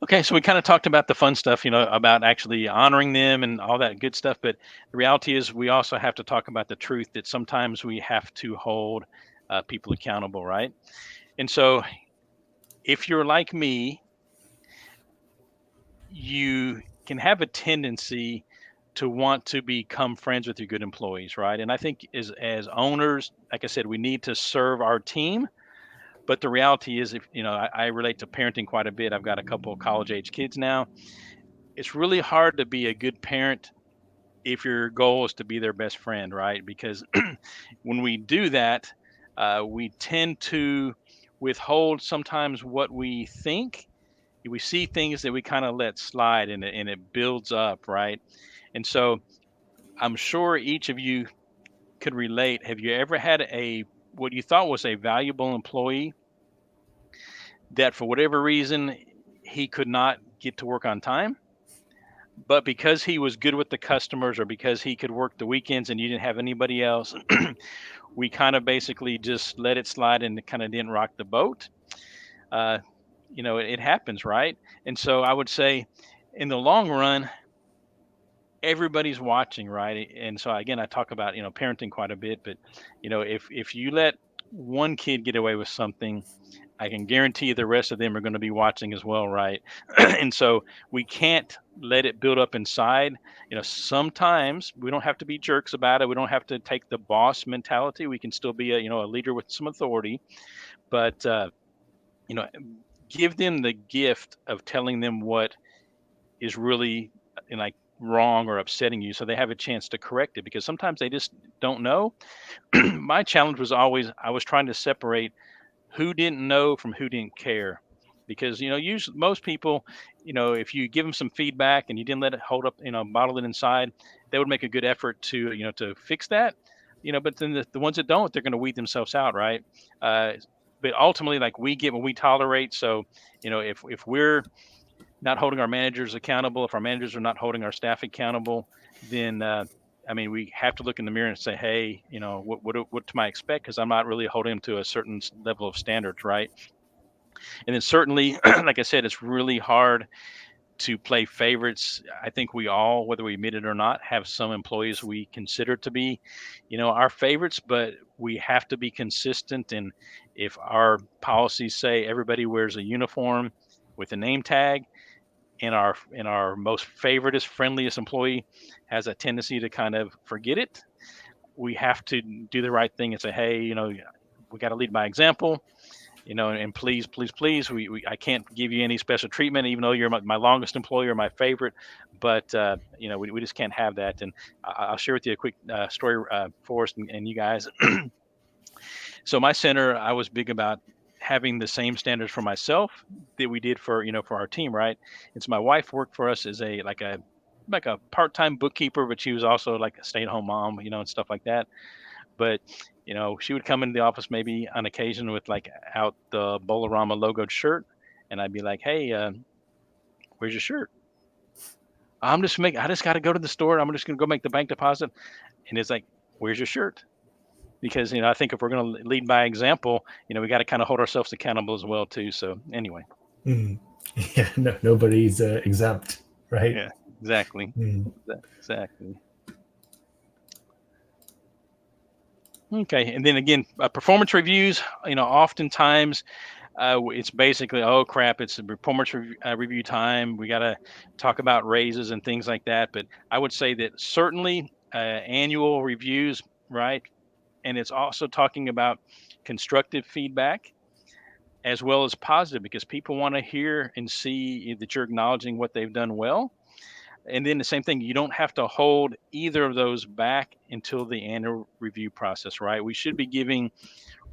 Okay, so we kind of talked about the fun stuff, about actually honoring them and all that good stuff. But the reality is, we also have to talk about the truth that sometimes we have to hold people accountable, right? And so, if you're like me, you can have a tendency to want to become friends with your good employees, right? And I think as owners, like I said, we need to serve our team. But the reality is, if I relate to parenting quite a bit. I've got a couple of college age kids now. It's really hard to be a good parent if your goal is to be their best friend, right? Because when we do that, we tend to withhold sometimes what we think. We see things that we kind of let slide, and it builds up, right? And so I'm sure each of you could relate. Have you ever had a what you thought was a valuable employee that for whatever reason he could not get to work on time? But because he was good with the customers, or because he could work the weekends and you didn't have anybody else, we kind of basically just let it slide and kind of didn't rock the boat. Uh, it happens, right? And so I would say, in the long run, everybody's watching, right? And so again, I talk about parenting quite a bit, but if you let one kid get away with something, I can guarantee you the rest of them are going to be watching as well, right? And so we can't let it build up inside. Sometimes we don't have to be jerks about it. We don't have to take the boss mentality. We can still be a leader with some authority, but you know, give them the gift of telling them what is really like wrong or upsetting you, so they have a chance to correct it, because sometimes they just don't know. My challenge was always, I was trying to separate who didn't know from who didn't care, because usually most people, if you give them some feedback and you didn't let it hold up, bottle it inside, they would make a good effort to fix that. But then the ones that don't, they're going to weed themselves out, right? uh, but ultimately, like, we get what we tolerate. So if we're not holding our managers accountable, if our managers are not holding our staff accountable, then I mean, we have to look in the mirror and say, hey, what do I expect? Because I'm not really holding them to a certain level of standards, right? And then certainly, like I said, it's really hard to play favorites. I think we all, whether we admit it or not, have some employees we consider to be, our favorites, but we have to be consistent. And if our policies say everybody wears a uniform with a name tag, and our most favoriteest, friendliest employee has a tendency to kind of forget it, we have to do the right thing and say, hey, we got to lead by example. And please, please, please, I can't give you any special treatment, even though you're my longest employee or my favorite. But we just can't have that. And I'll share with you a quick story, Forrest, and you guys. So my center, I was big about having the same standards for myself that we did for our team, right? And so my wife worked for us as a part-time bookkeeper, but she was also like a stay-at-home mom, and stuff like that. But she would come into the office maybe on occasion with like out the Bolorama logoed shirt, and I'd be like, "Hey, where's your shirt?" I just got to go to the store. I'm just gonna go make the bank deposit. And it's like, "Where's your shirt?" Because I think if we're gonna lead by example, we got to kind of hold ourselves accountable as well too. So anyway, Mhm. Yeah, no, nobody's exempt, right? yeah, exactly, Mhm. exactly. Okay, and then again, performance reviews. Oftentimes it's basically, oh crap, it's a review time. We got to talk about raises and things like that. But I would say that certainly annual reviews, right? and it's also talking about constructive feedback as well as positive, because people want to hear and see that you're acknowledging what they've done well. And then the same thing, you don't have to hold either of those back until the annual review process, right? We should be giving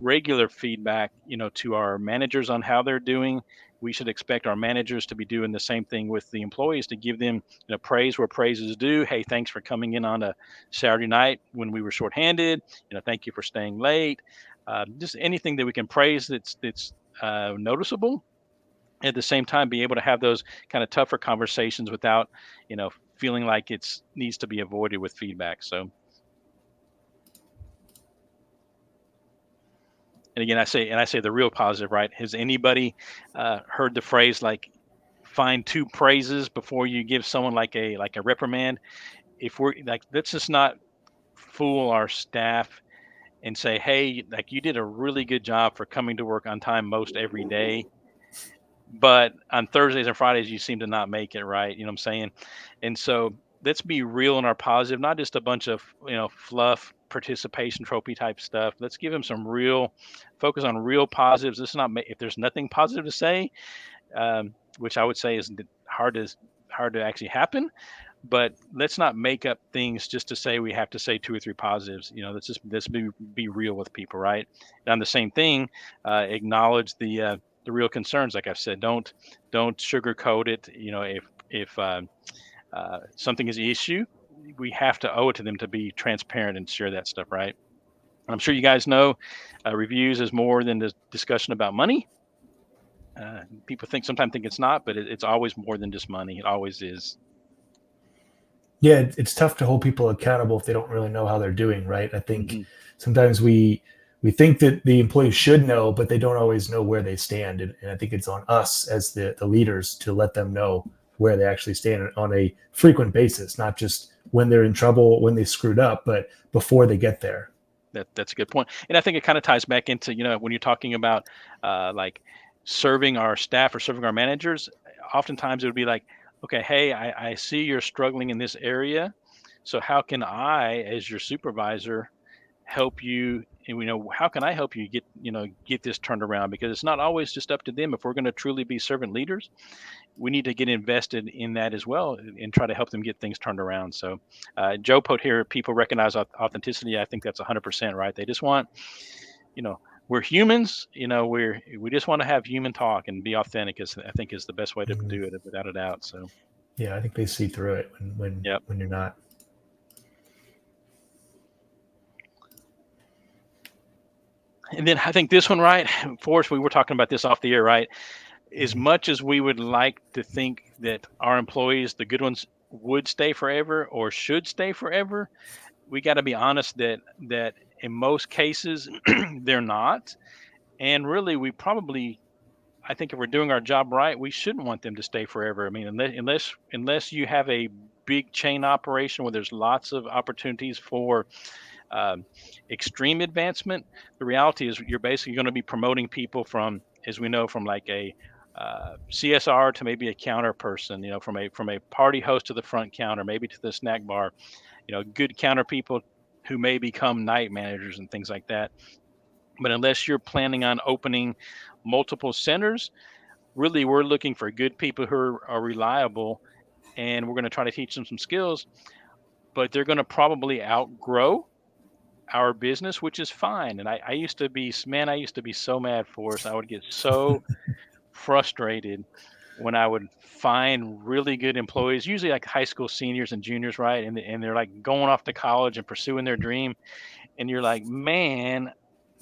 regular feedback, to our managers on how they're doing. We should expect our managers to be doing the same thing with the employees, to give them, praise where praise is due. Hey, thanks for coming in on a Saturday night when we were shorthanded. Thank you for staying late. Just anything that we can praise that's noticeable. At the same time, be able to have those kind of tougher conversations without, feeling like it's needs to be avoided with feedback. So, and again, I say the real positive, right? Has anybody heard the phrase like find two praises before you give someone like a reprimand? If we're like, let's just not fool our staff and say, hey, like you did a really good job for coming to work on time most every day, but on Thursdays and Fridays you seem to not make it, right? You know what I'm saying? And so let's be real in our positive, not just a bunch of fluff participation trophy type stuff. Let's give them some real focus on real positives. This is not if there's nothing positive to say, which I would say is hard to actually happen. But let's not make up things just to say we have to say two or three positives. Let's be real with people, right? And on the same thing, acknowledge the real concerns. Like I've said, don't sugarcoat it. If something is the issue, we have to owe it to them to be transparent and share that stuff, right? I'm sure you guys know, reviews is more than the discussion about money. People sometimes think it's not, but it's always more than just money. It always is. Yeah, it's tough to hold people accountable if they don't really know how they're doing, right? I think Hmm. sometimes we think that the employees should know, but they don't always know where they stand. And I think it's on us as the leaders to let them know where they actually stand on a frequent basis, not just when they're in trouble, when they screwed up, but before they get there. That's a good point, and I think it kind of ties back into when you're talking about like serving our staff or serving our managers. Oftentimes it would be like, okay, hey, I see you're struggling in this area, so how can I, as your supervisor, help you? And how can I help you get this turned around? Because it's not always just up to them. If we're going to truly be servant leaders, we need to get invested in that as well and try to help them get things turned around. So, Joe put here, people recognize authenticity. I think that's 100% right. They just want, you know, we're humans. We just want to have human talk and be authentic. I think is the best way to Mhm. do it, without a doubt. So, Yeah, I think they see through it yep. when you're not. And then I think this one, right, Forrest, we were talking about this off the air, right? As Mhm. much as we would like to think that our employees, the good ones, would stay forever or should stay forever, we got to be honest that in most cases they're not. And really, we probably, I think, if we're doing our job right, we shouldn't want them to stay forever. I mean, unless you have a big chain operation where there's lots of opportunities for um, extreme advancement, the reality is you're basically going to be promoting people from, as we know, from like a CSR to maybe a counter person, from a party host to the front counter, maybe to the snack bar, good counter people who may become night managers and things like that. But unless you're planning on opening multiple centers, really we're looking for good people who are reliable, and we're going to try to teach them some skills, but they're going to probably outgrow our business, which is fine. And I used to be, man, I used to be so mad for us. I would get so frustrated when I would find really good employees, usually like high school seniors and juniors, right? And they're like going off to college and pursuing their dream. And you're like, man,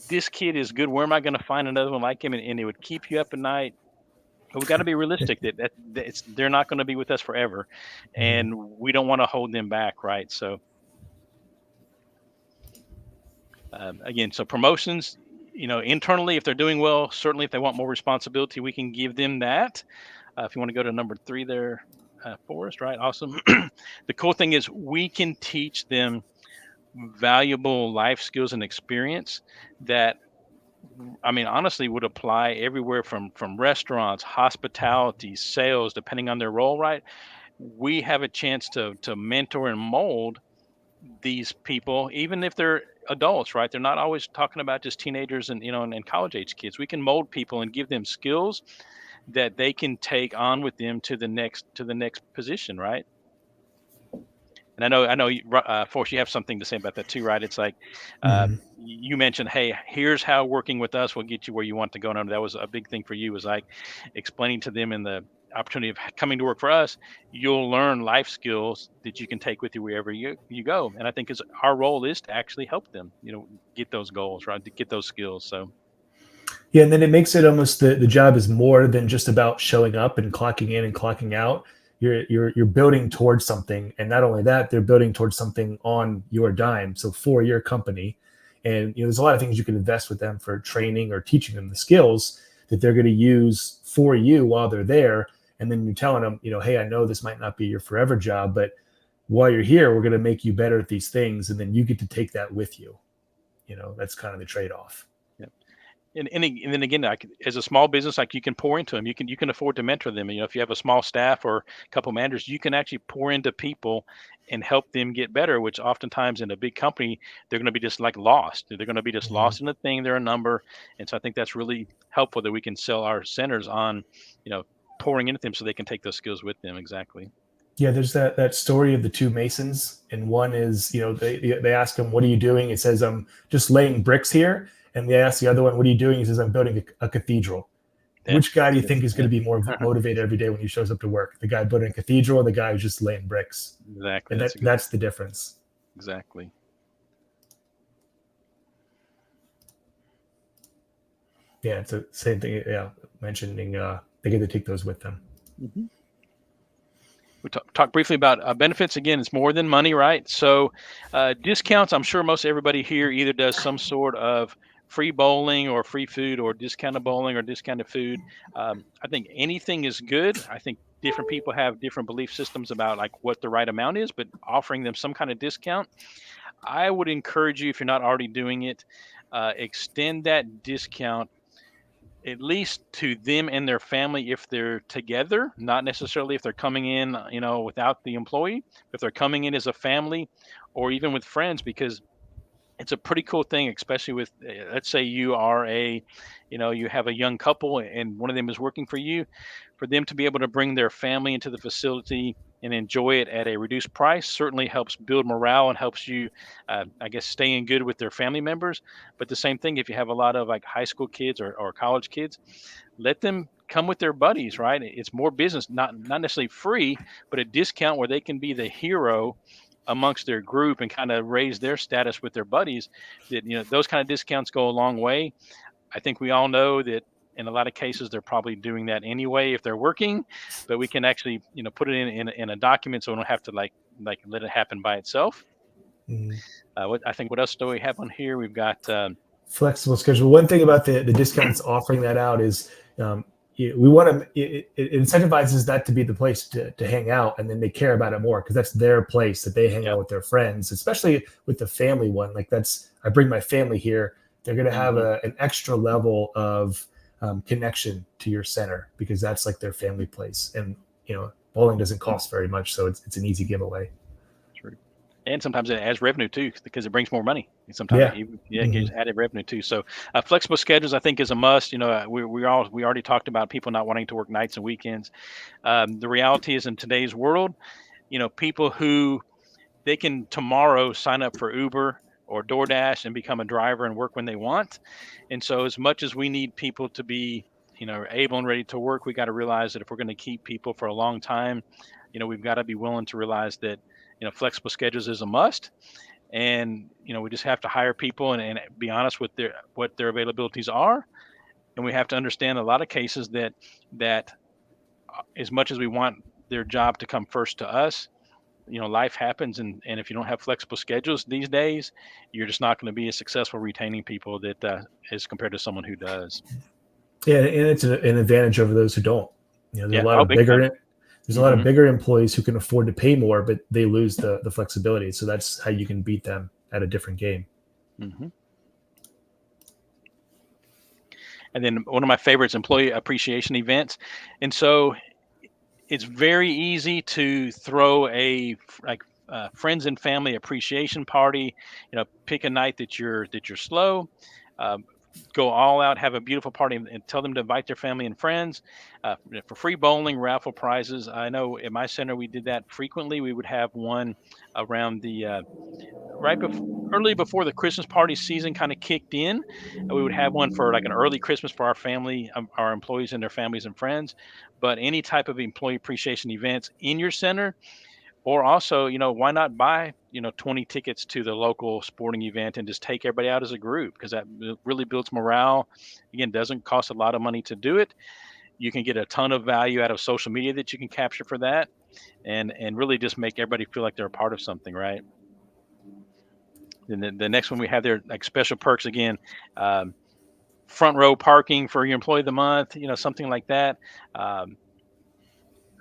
this kid is good. Where am I going to find another one like him? And it would keep you up at night. But we got to be realistic that they're not going to be with us forever, Mhm. and we don't want to hold them back, right? So again, so promotions, internally, if they're doing well, certainly if they want more responsibility, we can give them that. If you want to go to number 3 there, Forrest, right? Awesome. The cool thing is we can teach them valuable life skills and experience that, I mean, honestly, would apply everywhere from restaurants, hospitality, sales, depending on their role, right? We have a chance to mentor and mold these people, even if they're adults, right? They're not always talking about just teenagers and and college age kids. We can mold people and give them skills that they can take on with them to the next position, right? And I know, Forrest, you have something to say about that too, right? It's like Mhm. you mentioned, hey, here's how working with us will get you where you want to go. And I know that was a big thing for you, was like explaining to them in the opportunity of coming to work for us, you'll learn life skills that you can take with you wherever you go. And I think is our role is to actually help them, get those goals, right? To get those skills. So Yeah, and then it makes it almost the job is more than just about showing up and clocking in and clocking out. You're building towards something, and not only that, they're building towards something on your dime. So for your company, and there's a lot of things you can invest with them for training or teaching them the skills that they're going to use for you while they're there. And then you're telling them, hey, I know this might not be your forever job, but while you're here, we're going to make you better at these things, and then you get to take that with you. That's kind of the trade-off. yeah. And then again, like as a small business, like you can pour into them. You can afford to mentor them. If you have a small staff or a couple managers, you can actually pour into people and help them get better. Which oftentimes in a big company, they're going to be just like lost. They're going to be just Mhm. lost in the thing. They're a number, and so I think that's really helpful that we can sell our centers on, you know, pouring into them so they can take those skills with them. Exactly. Yeah, there's that story of the two masons, and one is, they ask him, "What are you doing?" It says, "I'm just laying bricks here." And they ask the other one, "What are you doing?" He says, "I'm building a cathedral." Yeah, Which guy do that's you good. think is going Yeah, to be more motivated every day when he shows up to work? The guy building a cathedral, or the guy who's just laying bricks? exactly. And That's a good. that's the difference. Exactly. Yeah, it's the same thing. Yeah, mentioning they get to take those with them. Mhm. We talked briefly about benefits. Again, it's more than money, right? So, discounts. I'm sure most everybody here either does some sort of free bowling or free food or discounted bowling or discounted food. I think anything is good. I think different people have different belief systems about like what the right amount is, but offering them some kind of discount, I would encourage you if you're not already doing it, extend that discount at least to them and their family if they're together, not necessarily if they're coming in, without the employee, if they're coming in as a family or even with friends, because it's a pretty cool thing, especially with, let's say you are you have a young couple and one of them is working for them to be able to bring their family into the facility and enjoy it at a reduced price certainly helps build morale and helps you, I guess, stay in good with their family members. But the same thing, if you have a lot of like high school kids or college kids, let them come with their buddies, right? It's more business, not necessarily free, but a discount where they can be the hero amongst their group and kind of raise their status with their buddies. That those kind of discounts go a long way. I think we all know that in a lot of cases they're probably doing that anyway if they're working, but we can actually put it in a document so we don't have to like let it happen by itself. Mhm. What else do we have on here? We've got Flexible schedule. One thing about the discounts offering that out is, um, we want to, it incentivizes that to be the place to hang out, and then they care about it more because that's their place that they hang yeah. out with their friends, especially with the family one. Like, that's, I bring my family here. They're going to have Hmm. an extra level of connection to your center because that's like their family place. And bowling doesn't cost very much, so it's an easy giveaway. True. And sometimes it adds revenue too because it brings more money. And sometimes Yeah. even, yeah, it Hmm. gives added revenue too. So flexible schedules I think is a must. We already talked about people not wanting to work nights and weekends. The reality is in today's world, people who they can tomorrow sign up for Uber or DoorDash and become a driver and work when they want. And so, as much as we need people to be, able and ready to work, we got to realize that if we're going to keep people for a long time, we've got to be willing to realize that, flexible schedules is a must. And we just have to hire people and be honest with what their availabilities are. And we have to understand a lot of cases that as much as we want their job to come first to us, life happens, and if you don't have flexible schedules these days, you're just not going to be as successful retaining people that as compared to someone who does. Yeah, and it's an advantage over those who don't. There's a Yeah. lot Oh, of big time. Hmm. bigger employees who can afford to pay more, but they lose the flexibility. So that's how you can beat them at a different game. Hmm. And then one of my favorites, employee appreciation events. And so it's very easy to throw a like friends and family appreciation party. Pick a night that you're slow. Um, Go all out, have a beautiful party, and tell them to invite their family and friends for free bowling, raffle prizes. I know at my center we did that frequently. We would have one around the right before early before the Christmas party season kind of kicked in. We would have one for like an early Christmas for our family, our employees and their families and friends. But any type of employee appreciation events in your center, or also, why not buy, 20 tickets to the local sporting event and just take everybody out as a group, because that really builds morale. Again, doesn't cost a lot of money to do it. You can get a ton of value out of social media that you can capture for that, and really just make everybody feel like they're a part of something, right? And the next one we have there, like special perks again, um, front row parking for your employee of the month, something like that. Um,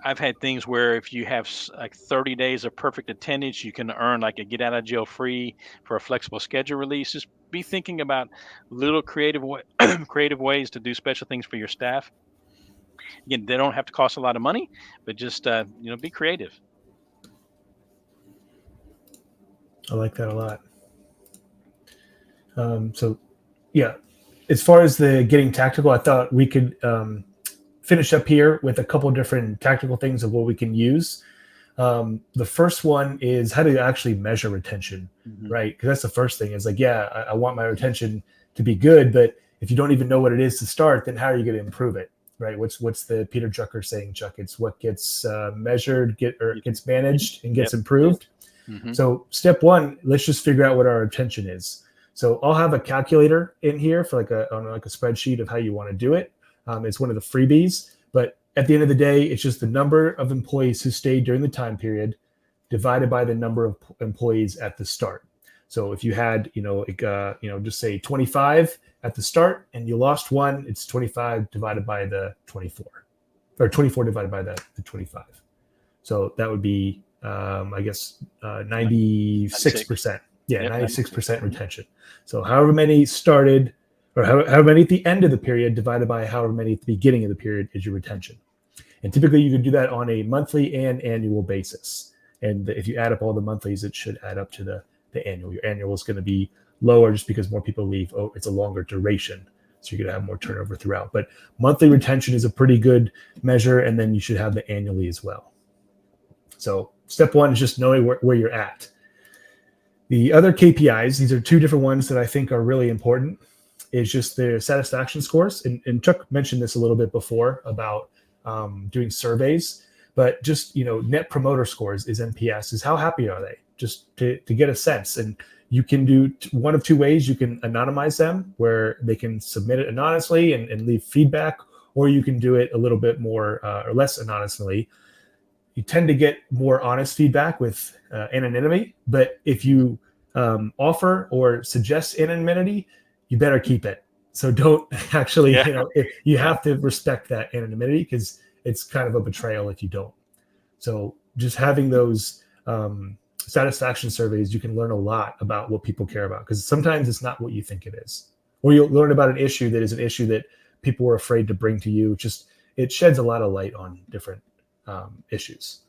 I've had things where if you have like 30 days of perfect attendance, you can earn like a get out of jail free for a flexible schedule release. Just be thinking about little creative ways to do special things for your staff. Again, they don't have to cost a lot of money, but just be creative. I like that a lot. So, yeah, as far as the getting tactical, I thought we could finish up here with a couple different tactical things of what we can use. The first one is how to actually measure retention, Mhm. right? Because that's the first thing. Is like, yeah, I want my retention to be good, but if you don't even know what it is to start, then how are you going to improve it, right? What's the Peter Drucker saying, Chuck? It's what gets measured, gets managed, and Yep. gets improved. Hmm. So step one, let's just figure out what our retention is. So I'll have a calculator in here for on a spreadsheet of how you want to do it. It's one of the freebies, but at the end of the day, it's just the number of employees who stayed during the time period divided by the number of employees at the start. So if you had, just say 25 at the start and you lost one, it's 25 divided by the 24, or 24 divided by the 25. So that would be, I guess, 96%. Yeah, Yep. 96% retention. So however many started, or however many at the end of the period divided by however many at the beginning of the period is your retention. And typically you can do that on a monthly and annual basis. And if you add up all the monthlies, it should add up to the annual. Your annual is going to be lower just because more people leave. Oh, it's a longer duration. So you're going to have more turnover throughout. But monthly retention is a pretty good measure. And then you should have the annually as well. So step one is just knowing where you're at. The other KPIs, these are two different ones that I think are really important, is just the satisfaction scores. And Chuck mentioned this a little bit before about doing surveys, but just, net promoter scores is NPS, is how happy are they, just to get a sense. And you can do one of two ways. You can anonymize them where they can submit it anonymously and leave feedback, or you can do it a little bit more or less anonymously. You tend to get more honest feedback with anonymity, but if you offer or suggest anonymity, you better keep it. So don't actually, Yeah. you have to respect that anonymity, because it's kind of a betrayal if you don't. So just having those satisfaction surveys, you can learn a lot about what people care about, because sometimes it's not what you think it is, or you'll learn about an issue that is an issue that people were afraid to bring to you. It sheds a lot of light on different issues.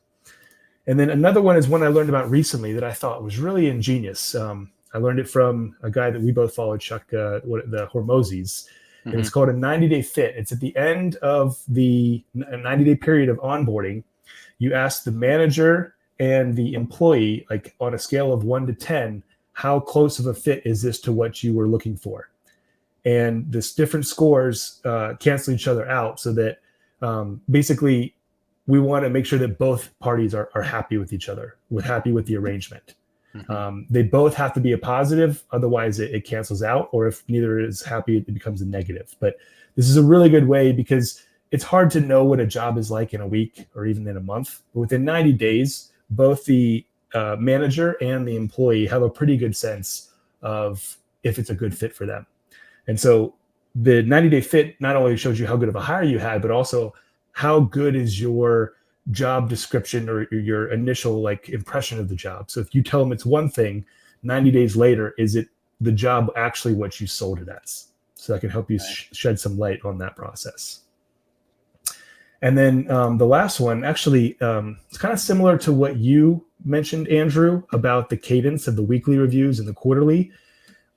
And then another one is one I learned about recently that I thought was really ingenious. I learned it from a guy that we both followed, Chuck, the Hormozis, and it's called a 90-day fit. It's at the end of the 90-day period of onboarding. You ask the manager and the employee, like on a scale of 1 to 10, how close of a fit is this to what you were looking for? And this different scores cancel each other out, so that basically we want to make sure that both parties are happy with each other, happy with the arrangement. They both have to be a positive, otherwise it cancels out, or if neither is happy, it becomes a negative. But this is a really good way, because it's hard to know what a job is like in a week or even in a month. But within 90 days, both the manager and the employee have a pretty good sense of if it's a good fit for them. And so the 90-day fit not only shows you how good of a hire you had, but also how good is your job description or your initial impression of the job. So if you tell them it's one thing, 90 days later, is it the job actually what you sold it as? So that can help you shed some light on that process. And then the last one, actually, it's kind of similar to what you mentioned, Andrew, about the cadence of the weekly reviews and the quarterly.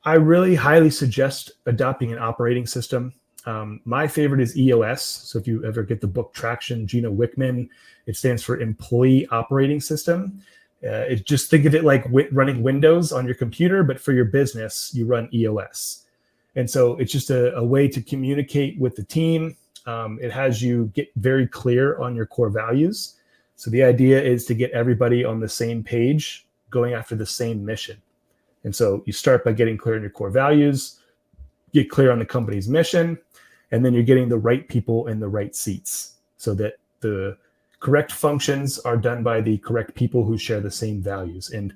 I really highly suggest adopting an operating system. My favorite is EOS. So if you ever get the book Traction, Gino Wickman, it stands for Employee Operating System. Just think of it like running Windows on your computer, but for your business, you run EOS. And so it's just a way to communicate with the team. It has you get very clear on your core values. So the idea is to get everybody on the same page, going after the same mission. And so you start by getting clear on your core values, get clear on the company's mission, and then you're getting the right people in the right seats so that the correct functions are done by the correct people who share the same values. And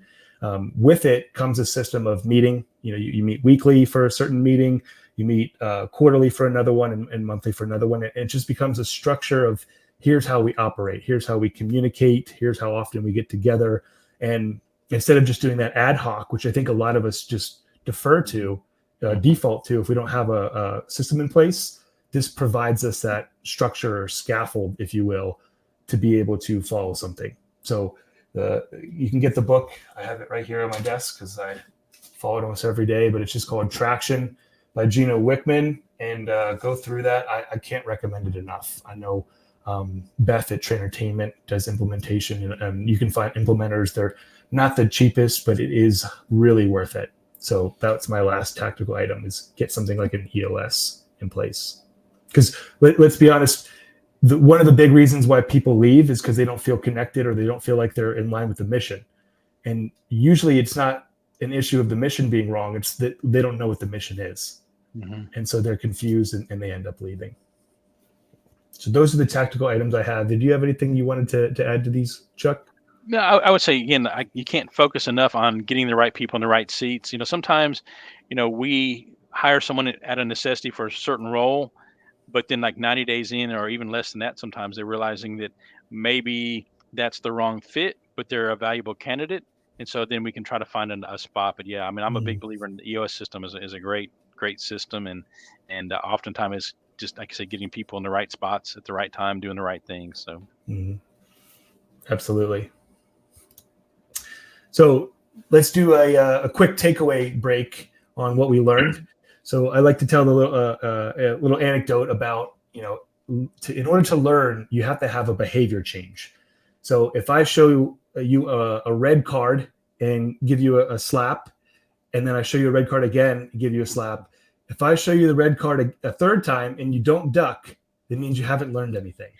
with it comes a system of meeting. You meet weekly for a certain meeting, you meet quarterly for another one, and monthly for another one. It just becomes a structure of here's how we operate, here's how we communicate, here's how often we get together. And instead of just doing that ad hoc, which I think a lot of us just defer to, default to, if we don't have a system in place, this provides us that structure or scaffold, if you will, to be able to follow something. So you can get the book. I have it right here on my desk because I follow it almost every day, but it's just called Traction by Gino Wickman, and go through that. I can't recommend it enough. I know Beth at Trainertainment does implementation, and you can find implementers. They're not the cheapest, but it is really worth it. So that's my last tactical item, is get something like an EOS in place. Because let's be honest, one of the big reasons why people leave is because they don't feel connected or they don't feel like they're in line with the mission. And usually it's not an issue of the mission being wrong. It's that they don't know what the mission is. Mm-hmm. And so they're confused and they end up leaving. So those are the tactical items I have. Did you have anything you wanted to add to these, Chuck? No, I would say again, you can't focus enough on getting the right people in the right seats. Sometimes, we hire someone at a necessity for a certain role, but then like 90 days in, or even less than that, sometimes they're realizing that maybe that's the wrong fit, but they're a valuable candidate. And so then we can try to find a spot. But yeah, I mean, I'm a big believer in the EOS system is a great system. And oftentimes it's just, like I said, getting people in the right spots at the right time, doing the right things. So Absolutely. So let's do a quick takeaway break on what we learned. So I like to tell a little anecdote about, in order to learn, you have to have a behavior change. So if I show you a red card and give you a slap, and then I show you a red card again and give you a slap, if I show you the red card a third time and you don't duck, it means you haven't learned anything.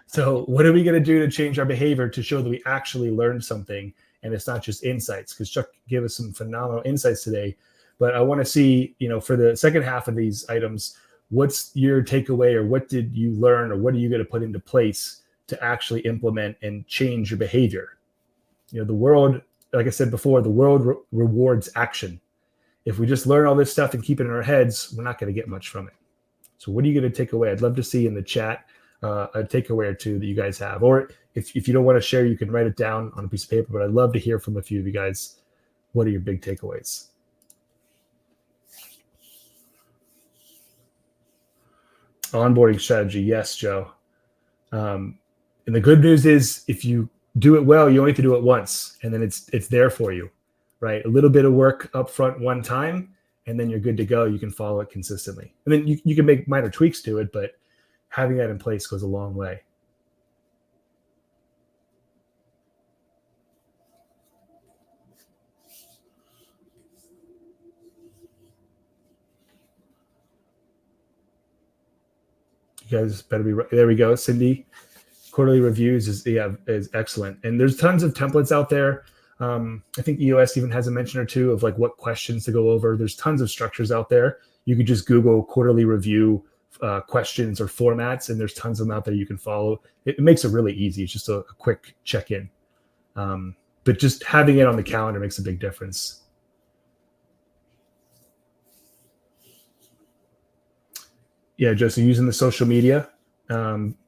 So what are we going to do to change our behavior to show that we actually learned something and it's not just insights? Because Chuck gave us some phenomenal insights today. But I want to see, for the second half of these items, what's your takeaway, or what did you learn, or what are you going to put into place to actually implement and change your behavior? The world, like I said before, the world rewards action. If we just learn all this stuff and keep it in our heads, we're not going to get much from it. So what are you going to take away? I'd love to see in the chat a takeaway or two that you guys have. Or if you don't want to share, you can write it down on a piece of paper. But I'd love to hear from a few of you guys. What are your big takeaways? Onboarding strategy. Yes, Joe. And the good news is if you do it well, you only have to do it once, and then it's there for you, right? A little bit of work up front one time, and then you're good to go. You can follow it consistently. And then you can make minor tweaks to it, but having that in place goes a long way. You guys better be right. There we go. Cindy, quarterly reviews is excellent. And there's tons of templates out there. I think EOS even has a mention or two of like what questions to go over. There's tons of structures out there. You could just Google quarterly review questions or formats, and there's tons of them out there you can follow. It makes it really easy. It's just a quick check-in. But just having it on the calendar makes a big difference. Yeah, Joe, so using the social media,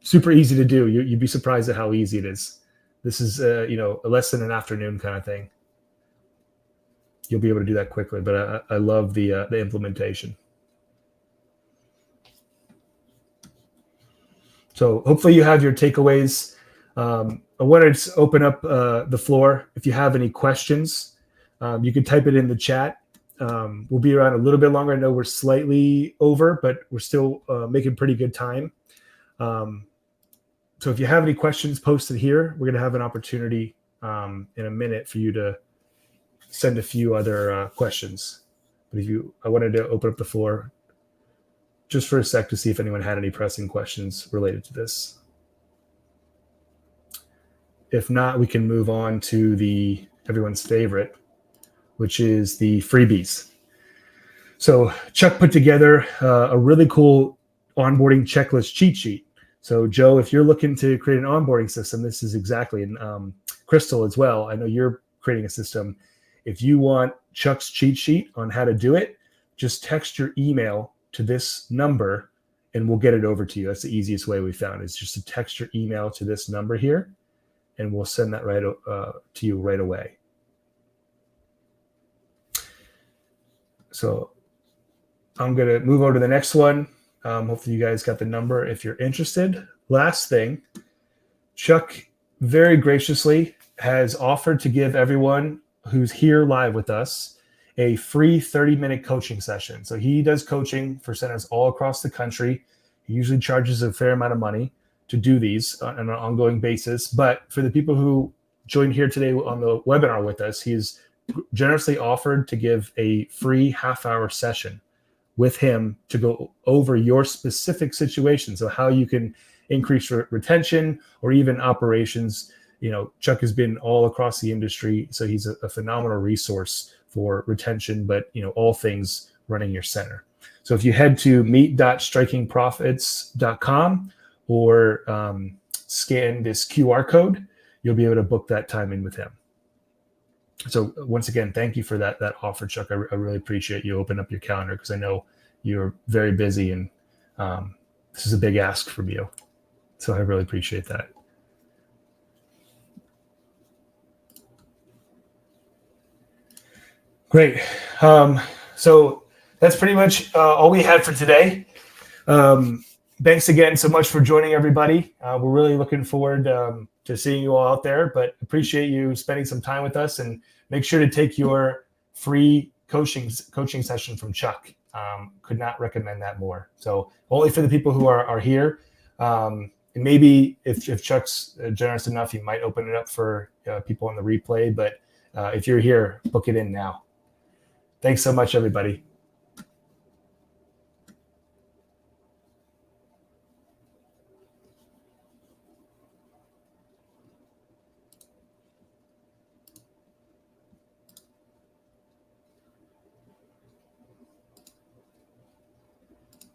super easy to do. You'd be surprised at how easy it is. This is, a less than an afternoon kind of thing. You'll be able to do that quickly, but I love the implementation. So hopefully you have your takeaways. I wanted to open up the floor. If you have any questions, you can type it in the chat. We'll be around a little bit longer. I know we're slightly over, but we're still making pretty good time. So if you have any questions posted here, we're going to have an opportunity in a minute for you to send a few other questions. But I wanted to open up the floor just for a sec to see if anyone had any pressing questions related to this. If not, we can move on to everyone's favorite, which is the freebies. So Chuck put together a really cool onboarding checklist cheat sheet. So Joe, if you're looking to create an onboarding system, this is exactly, and Crystal as well, I know you're creating a system. If you want Chuck's cheat sheet on how to do it, just text your email to this number and we'll get it over to you. That's the easiest way we found, is just to text your email to this number here and we'll send that right to you right away. So I'm going to move over to the next one. Hopefully you guys got the number if you're interested. Last thing, Chuck very graciously has offered to give everyone who's here live with us a free 30-minute coaching session. So he does coaching for centers all across the country. He usually charges a fair amount of money to do these on an ongoing basis. But for the people who joined here today on the webinar with us, he's generously offered to give a free half-hour session with him to go over your specific situation. So how you can increase retention or even operations. You know, Chuck has been all across the industry, so he's a phenomenal resource for retention, but all things running your center. So if you head to meet.strikingprofits.com or scan this QR code, you'll be able to book that time in with him. So once again, thank you for that offer, Chuck. I really appreciate you open up your calendar because I know you're very busy and this is a big ask from you. So I really appreciate that. Great. So that's pretty much all we had for today. Thanks again so much for joining, everybody. We're really looking forward to seeing you all out there, but appreciate you spending some time with us, and make sure to take your free coaching session from Chuck. Could not recommend that more. So only for the people who are here. And maybe if Chuck's generous enough, he might open it up for people on the replay. But if you're here, book it in now. Thanks so much, everybody.